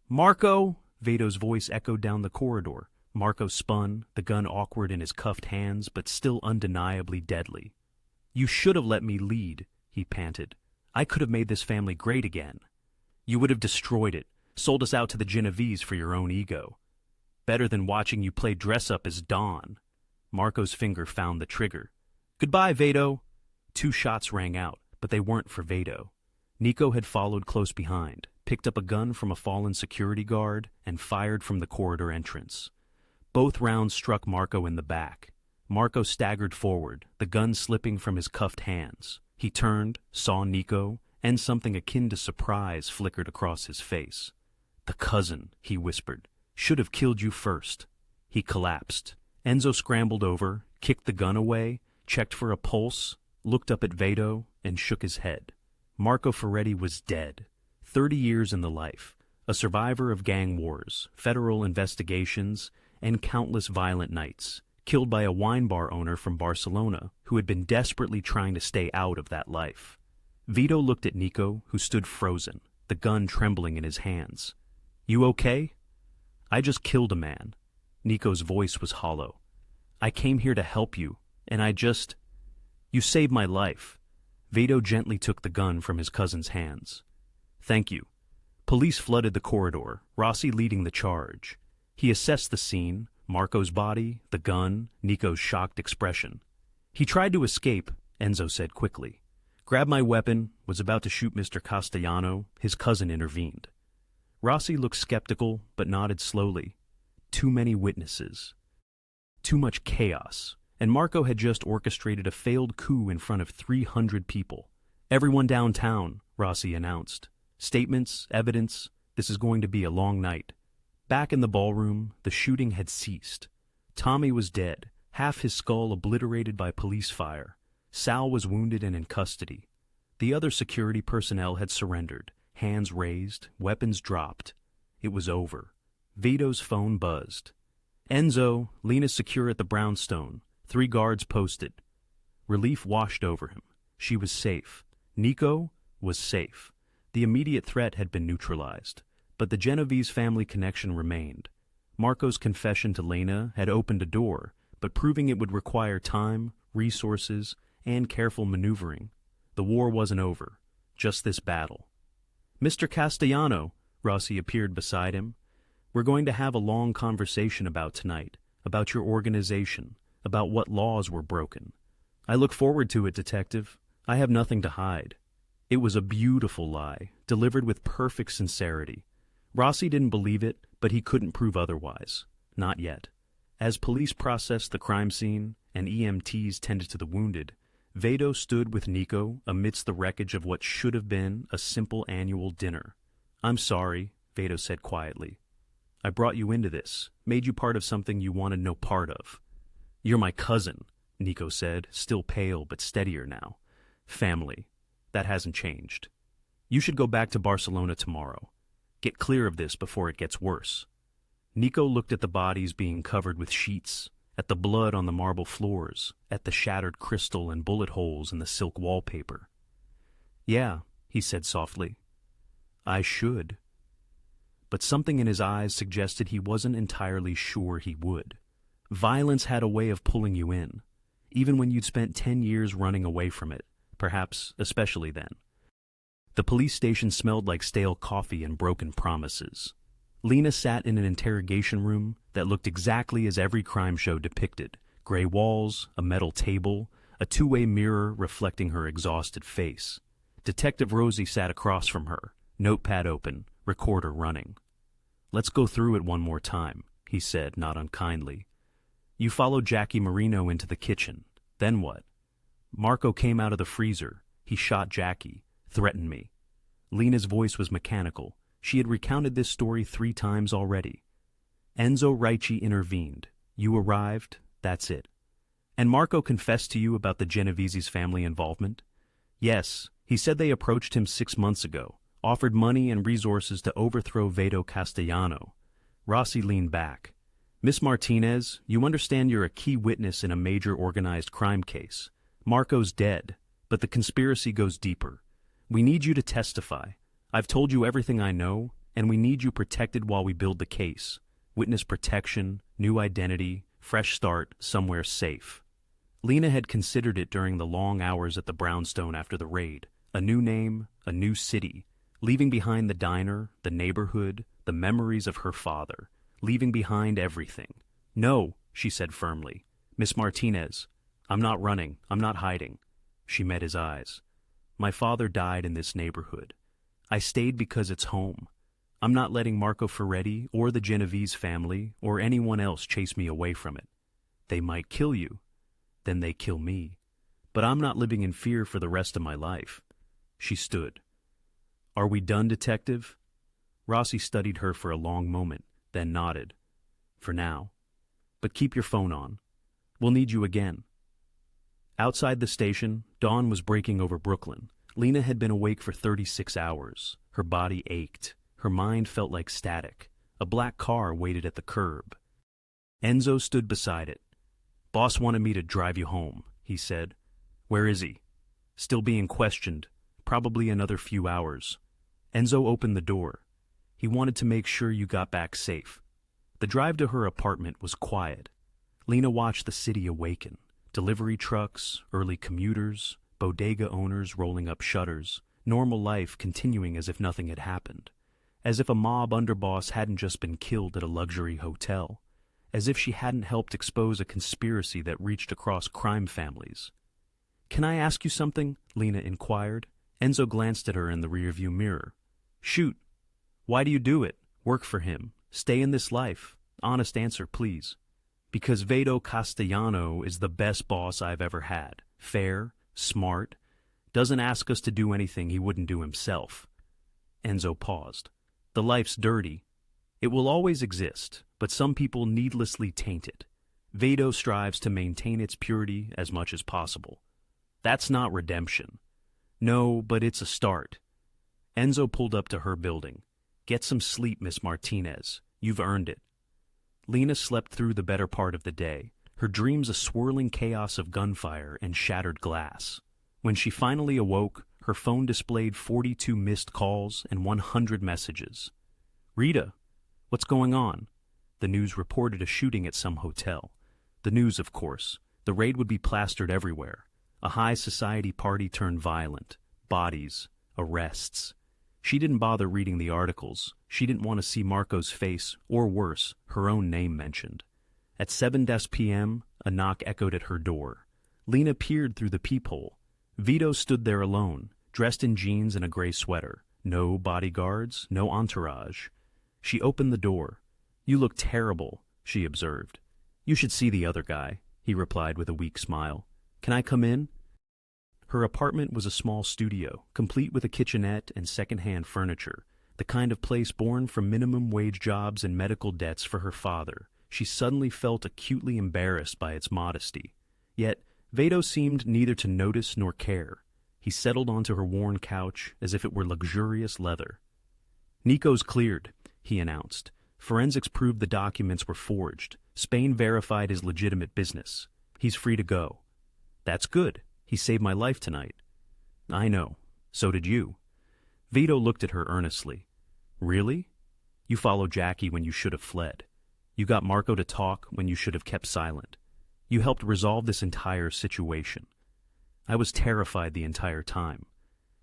"Marco!" Veto's voice echoed down the corridor. Marco spun, the gun awkward in his cuffed hands, but still undeniably deadly. "You should have let me lead," he panted. "I could have made this family great again. You would have destroyed it, sold us out to the Genovese for your own ego. Better than watching you play dress-up as Don." Marco's finger found the trigger. "Goodbye, Veto." 2 shots rang out, but they weren't for Veto. Nico had followed close behind, picked up a gun from a fallen security guard, and fired from the corridor entrance. Both rounds struck Marco in the back. Marco staggered forward, the gun slipping from his cuffed hands. He turned, saw Nico, and something akin to surprise flickered across his face. "The cousin," he whispered. "Should have killed you first." He collapsed. Enzo scrambled over, kicked the gun away, checked for a pulse, looked up at Veto, and shook his head. Marco Ferretti was dead. 30 years in the life. A survivor of gang wars, federal investigations, and countless violent nights. Killed by a wine bar owner from Barcelona who had been desperately trying to stay out of that life. Vito looked at Nico, who stood frozen, the gun trembling in his hands. "You okay?" "I just killed a man." Nico's voice was hollow. "I came here to help you, and You saved my life." Vito gently took the gun from his cousin's hands. "Thank you." Police flooded the corridor, Rossi leading the charge. He assessed the scene, Marco's body, the gun, Nico's shocked expression. "He tried to escape," Enzo said quickly. "Grabbed my weapon, was about to shoot Mr. Castellano, his cousin intervened." Rossi looked skeptical, but nodded slowly. Too many witnesses. Too much chaos, and Marco had just orchestrated a failed coup in front of 300 people. "Everyone downtown," Rossi announced. "Statements, evidence, this is going to be a long night." Back in the ballroom, the shooting had ceased. Tommy was dead, half his skull obliterated by police fire. Sal was wounded and in custody. The other security personnel had surrendered, hands raised, weapons dropped. It was over. Vito's phone buzzed. "Enzo, Lena's secure at the brownstone. 3 guards posted." Relief washed over him. She was safe. Nico was safe. The immediate threat had been neutralized. But the Genovese family connection remained. Marco's confession to Lena had opened a door, but proving it would require time, resources, and careful maneuvering. The war wasn't over, just this battle. "Mr. Castellano," Rossi appeared beside him. "We're going to have a long conversation about tonight, about your organization, about what laws were broken. I look forward to it, Detective. I have nothing to hide." It was a beautiful lie, delivered with perfect sincerity. Rossi didn't believe it, but he couldn't prove otherwise. Not yet. As police processed the crime scene and EMTs tended to the wounded, Veto stood with Nico amidst the wreckage of what should have been a simple annual dinner. "I'm sorry," Veto said quietly. "I brought you into this, made you part of something you wanted no part of." "You're my cousin," Nico said, still pale but steadier now. "Family. That hasn't changed. You should go back to Barcelona tomorrow. Get clear of this before it gets worse." Nico looked at the bodies being covered with sheets, at the blood on the marble floors, at the shattered crystal and bullet holes in the silk wallpaper. "Yeah," he said softly. "I should." But something in his eyes suggested he wasn't entirely sure he would. Violence had a way of pulling you in, even when you'd spent 10 years running away from it, perhaps especially then. The police station smelled like stale coffee and broken promises. Lena sat in an interrogation room that looked exactly as every crime show depicted. Gray walls, a metal table, a 2-way mirror reflecting her exhausted face. Detective Rosie sat across from her, notepad open, recorder running. "Let's go through it one more time," he said, not unkindly. "You followed Jackie Marino into the kitchen. Then what?" "Marco came out of the freezer. He shot Jackie. Threatened me." Lena's voice was mechanical. She had recounted this story 3 times already. "Enzo Ricci intervened. You arrived. That's it." "And Marco confessed to you about the Genovese's family involvement?" "Yes. He said they approached him 6 months ago, offered money and resources to overthrow Veto Castellano." Rossi leaned back. "Miss Martinez, you understand you're a key witness in a major organized crime case. Marco's dead. But the conspiracy goes deeper. We need you to testify. I've told you everything I know, and we need you protected while we build the case. Witness protection, new identity, fresh start, somewhere safe. Lena had considered it during the long hours at the brownstone after the raid. A new name, a new city, leaving behind the diner, the neighborhood, the memories of her father, leaving behind everything. No, she said firmly. Miss Martinez, I'm not running, I'm not hiding. She met his eyes. My father died in this neighborhood. I stayed because it's home. I'm not letting Marco Ferretti or the Genovese family or anyone else chase me away from it. They might kill you. Then they kill me. But I'm not living in fear for the rest of my life. She stood. Are we done, detective? Rossi studied her for a long moment, then nodded. For now. But keep your phone on. We'll need you again. Outside the station, dawn was breaking over Brooklyn. Lena had been awake for 36 hours. Her body ached. Her mind felt like static. A black car waited at the curb. Enzo stood beside it. Boss wanted me to drive you home, he said. Where is he? Still being questioned. Probably another few hours. Enzo opened the door. He wanted to make sure you got back safe. The drive to her apartment was quiet. Lena watched the city awaken. Delivery trucks, early commuters, bodega owners rolling up shutters, normal life continuing as if nothing had happened. As if a mob underboss hadn't just been killed at a luxury hotel. As if she hadn't helped expose a conspiracy that reached across crime families. Can I ask you something? Lena inquired. Enzo glanced at her in the rearview mirror. Shoot. Why do you do it? Work for him. Stay in this life. Honest answer, please. Because Veto Castellano is the best boss I've ever had. Fair, smart, doesn't ask us to do anything he wouldn't do himself. Enzo paused. The life's dirty. It will always exist, but some people needlessly taint it. Veto strives to maintain its purity as much as possible. That's not redemption. No, but it's a start. Enzo pulled up to her building. Get some sleep, Miss Martinez. You've earned it. Lena slept through the better part of the day, her dreams a swirling chaos of gunfire and shattered glass. When she finally awoke, her phone displayed 42 missed calls and 100 messages. Rita, what's going on? The news reported a shooting at some hotel. The news, of course. The raid would be plastered everywhere. A high society party turned violent. Bodies. Arrests. She didn't bother reading the articles. She didn't want to see Marco's face, or worse, her own name mentioned. At 7:00 p.m., a knock echoed at her door. Lena peered through the peephole. Vito stood there alone, dressed in jeans and a gray sweater. No bodyguards, no entourage. She opened the door. You look terrible, she observed. You should see the other guy, he replied with a weak smile. Can I come in? Her apartment was a small studio, complete with a kitchenette and second-hand furniture, the kind of place born from minimum-wage jobs and medical debts for her father. She suddenly felt acutely embarrassed by its modesty. Yet, Veto seemed neither to notice nor care. He settled onto her worn couch as if it were luxurious leather. Nico's cleared, he announced. Forensics proved the documents were forged. Spain verified his legitimate business. He's free to go. That's good. He saved my life tonight. I know. So did you. Vito looked at her earnestly. Really? You followed Jackie when you should have fled. You got Marco to talk when you should have kept silent. You helped resolve this entire situation. I was terrified the entire time.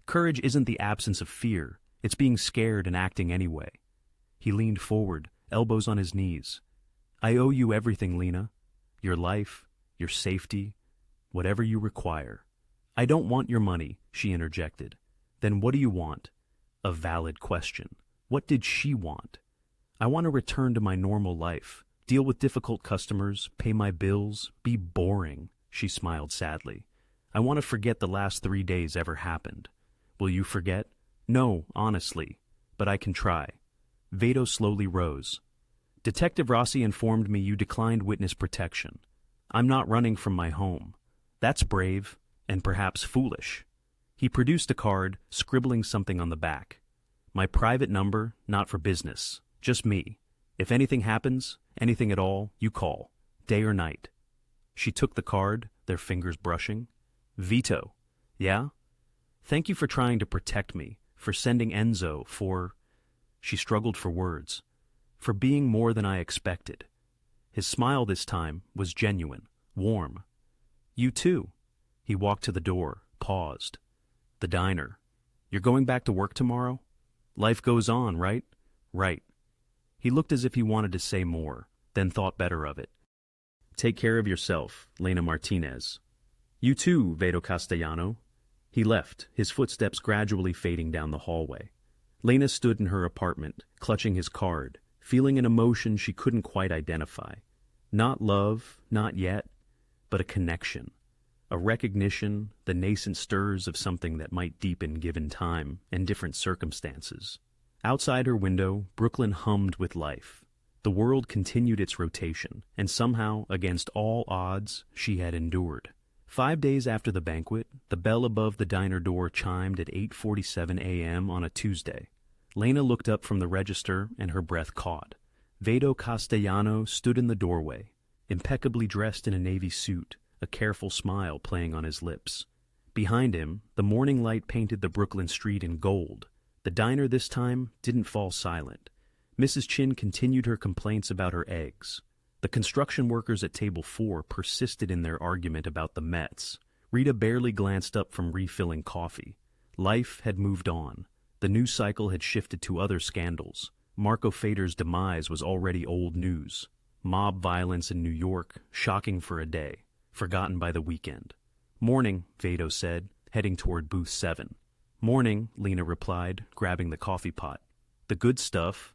Courage isn't the absence of fear. It's being scared and acting anyway. He leaned forward, elbows on his knees. I owe you everything, Lena. Your life, your safety, whatever you require. I don't want your money, she interjected. Then what do you want? A valid question. What did she want? I want to return to my normal life, deal with difficult customers, pay my bills, be boring, she smiled sadly. I want to forget the last 3 days ever happened. Will you forget? No, honestly, but I can try. Veto slowly rose. Detective Rossi informed me you declined witness protection. I'm not running from my home. That's brave, and perhaps foolish. He produced a card, scribbling something on the back. My private number, not for business, just me. If anything happens, anything at all, you call, day or night. She took the card, their fingers brushing. Vito. Yeah? Thank you for trying to protect me, for sending Enzo, for... She struggled for words. For being more than I expected. His smile this time was genuine, warm. You too. He walked to the door, paused. The diner. You're going back to work tomorrow? Life goes on, right? Right. He looked as if he wanted to say more, then thought better of it. Take care of yourself, Lena Martinez. You too, Veto Castellano. He left, his footsteps gradually fading down the hallway. Lena stood in her apartment, clutching his card, feeling an emotion she couldn't quite identify. Not love, not yet, but a connection. A recognition, the nascent stirs of something that might deepen given time and different circumstances. Outside her window, Brooklyn hummed with life. The world continued its rotation, and somehow, against all odds, she had endured. 5 days after the banquet, the bell above the diner door chimed at 8:47 a.m. on a Tuesday. Lena looked up from the register and her breath caught. Veto Castellano stood in the doorway, impeccably dressed in a navy suit, a careful smile playing on his lips. Behind him, the morning light painted the Brooklyn street in gold. The diner this time didn't fall silent. Mrs. Chin continued her complaints about her eggs. The construction workers at table 4 persisted in their argument about the Mets. Rita barely glanced up from refilling coffee. Life had moved on. The news cycle had shifted to other scandals. Marco Fader's demise was already old news. Mob violence in New York, shocking for a day, forgotten by the weekend. Morning, Veto said, heading toward booth 7. Morning, Lena replied, grabbing the coffee pot. The good stuff,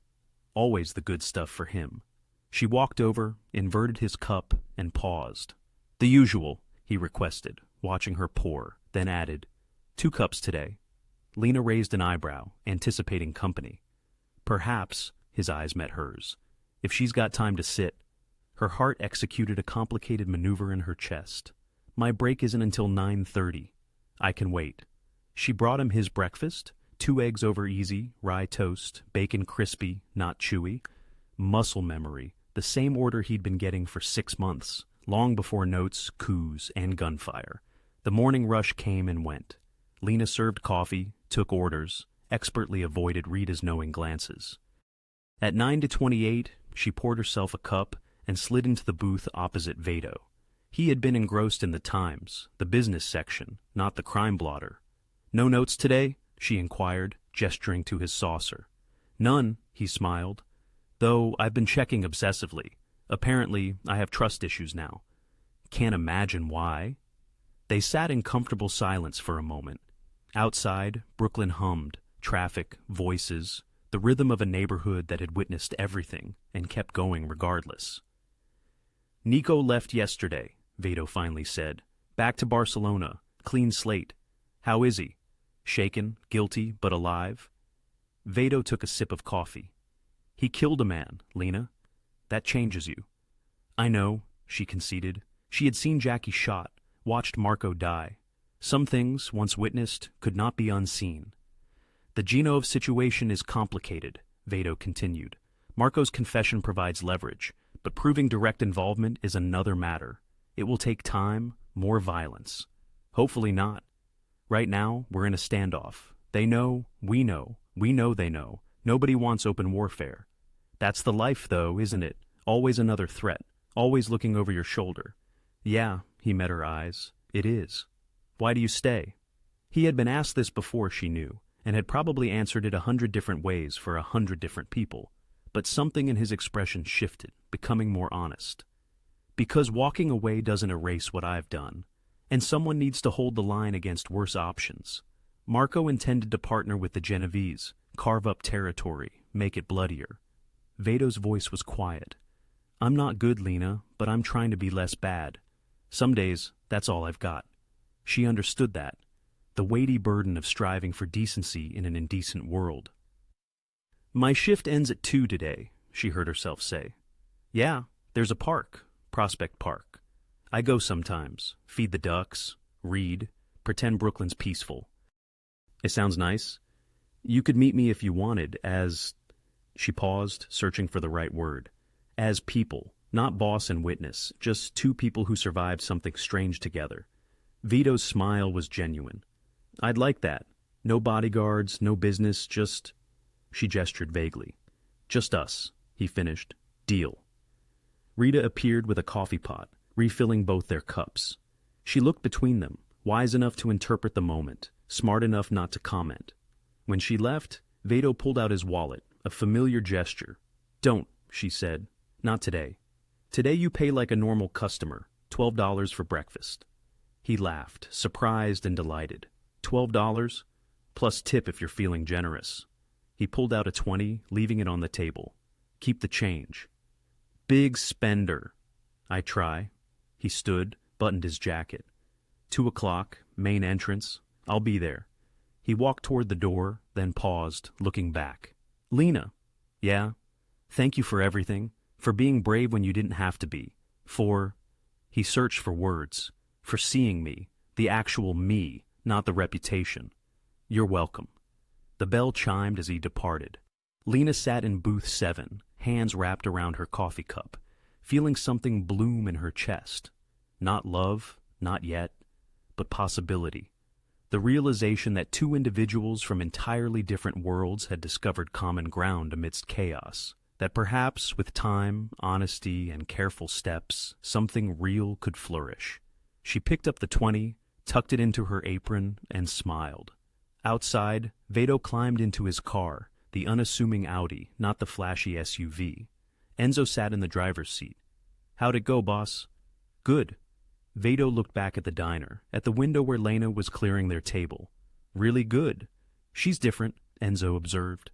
always the good stuff for him. She walked over, inverted his cup, and paused. The usual, he requested, watching her pour, then added, 2 cups today. Lena raised an eyebrow, anticipating company. Perhaps, his eyes met hers. If she's got time to sit. Her heart executed a complicated maneuver in her chest. My break isn't until 9:30. I can wait. She brought him his breakfast, 2 eggs over easy, rye toast, bacon crispy, not chewy. Muscle memory, the same order he'd been getting for 6 months, long before notes, coups, and gunfire. The morning rush came and went. Lena served coffee, took orders, expertly avoided Rita's knowing glances. At 9:28, she poured herself a cup and slid into the booth opposite Veto. He had been engrossed in the Times, the business section, not the crime blotter. No notes today? She inquired, gesturing to his saucer. None, he smiled. Though I've been checking obsessively. Apparently, I have trust issues now. Can't imagine why. They sat in comfortable silence for a moment. Outside, Brooklyn hummed, traffic, voices, the rhythm of a neighborhood that had witnessed everything and kept going regardless. Nico left yesterday, Veto finally said. Back to Barcelona, clean slate. How is he? Shaken, guilty, but alive? Veto took a sip of coffee. He killed a man, Lena. That changes you. I know, she conceded. She had seen Jackie shot, watched Marco die. Some things, once witnessed, could not be unseen. The Genov situation is complicated, Veto continued. Marco's confession provides leverage, but proving direct involvement is another matter. It will take time, more violence. Hopefully not. Right now, we're in a standoff. They know, we know they know. Nobody wants open warfare. That's the life, though, isn't it? Always another threat, always looking over your shoulder. Yeah, he met her eyes. It is. Why do you stay? He had been asked this before, she knew, and had probably answered it 100 different ways for 100 different people. But something in his expression shifted, becoming more honest. Because walking away doesn't erase what I've done, and someone needs to hold the line against worse options. Marco intended to partner with the Genovese, carve up territory, make it bloodier. Veto's voice was quiet. I'm not good, Lena, but I'm trying to be less bad. Some days, that's all I've got. She understood that, the weighty burden of striving for decency in an indecent world. My shift ends at 2 today, she heard herself say. Yeah, there's a park, Prospect Park. I go sometimes, feed the ducks, read, pretend Brooklyn's peaceful. It sounds nice. You could meet me if you wanted, as... She paused, searching for the right word. As people, not boss and witness, just 2 people who survived something strange together. Vito's smile was genuine. I'd like that. No bodyguards, no business, just... She gestured vaguely. Just us, he finished. Deal. Rita appeared with a coffee pot, refilling both their cups. She looked between them, wise enough to interpret the moment, smart enough not to comment. When she left, Veto pulled out his wallet, a familiar gesture. Don't, she said. Not today. Today you pay like a normal customer, $12 for breakfast. He laughed, surprised and delighted. $12? Plus tip if you're feeling generous. He pulled out a 20, leaving it on the table. Keep the change. Big spender. I try. He stood, buttoned his jacket. 2:00, main entrance. I'll be there. He walked toward the door, then paused, looking back. Lena. Yeah? Thank you for everything. For being brave when you didn't have to be. He searched for words. For seeing me. The actual me, not the reputation. You're welcome. The bell chimed as he departed. Lena sat in booth 7, hands wrapped around her coffee cup, feeling something bloom in her chest. Not love, not yet, but possibility. The realization that two individuals from entirely different worlds had discovered common ground amidst chaos. That perhaps, with time, honesty, and careful steps, something real could flourish. She picked up the 20, tucked it into her apron, and smiled. Outside, Veto climbed into his car, the unassuming Audi, not the flashy SUV. Enzo sat in the driver's seat. How'd it go, boss? Good. Veto looked back at the diner, at the window where Lena was clearing their table. Really good. She's different, Enzo observed.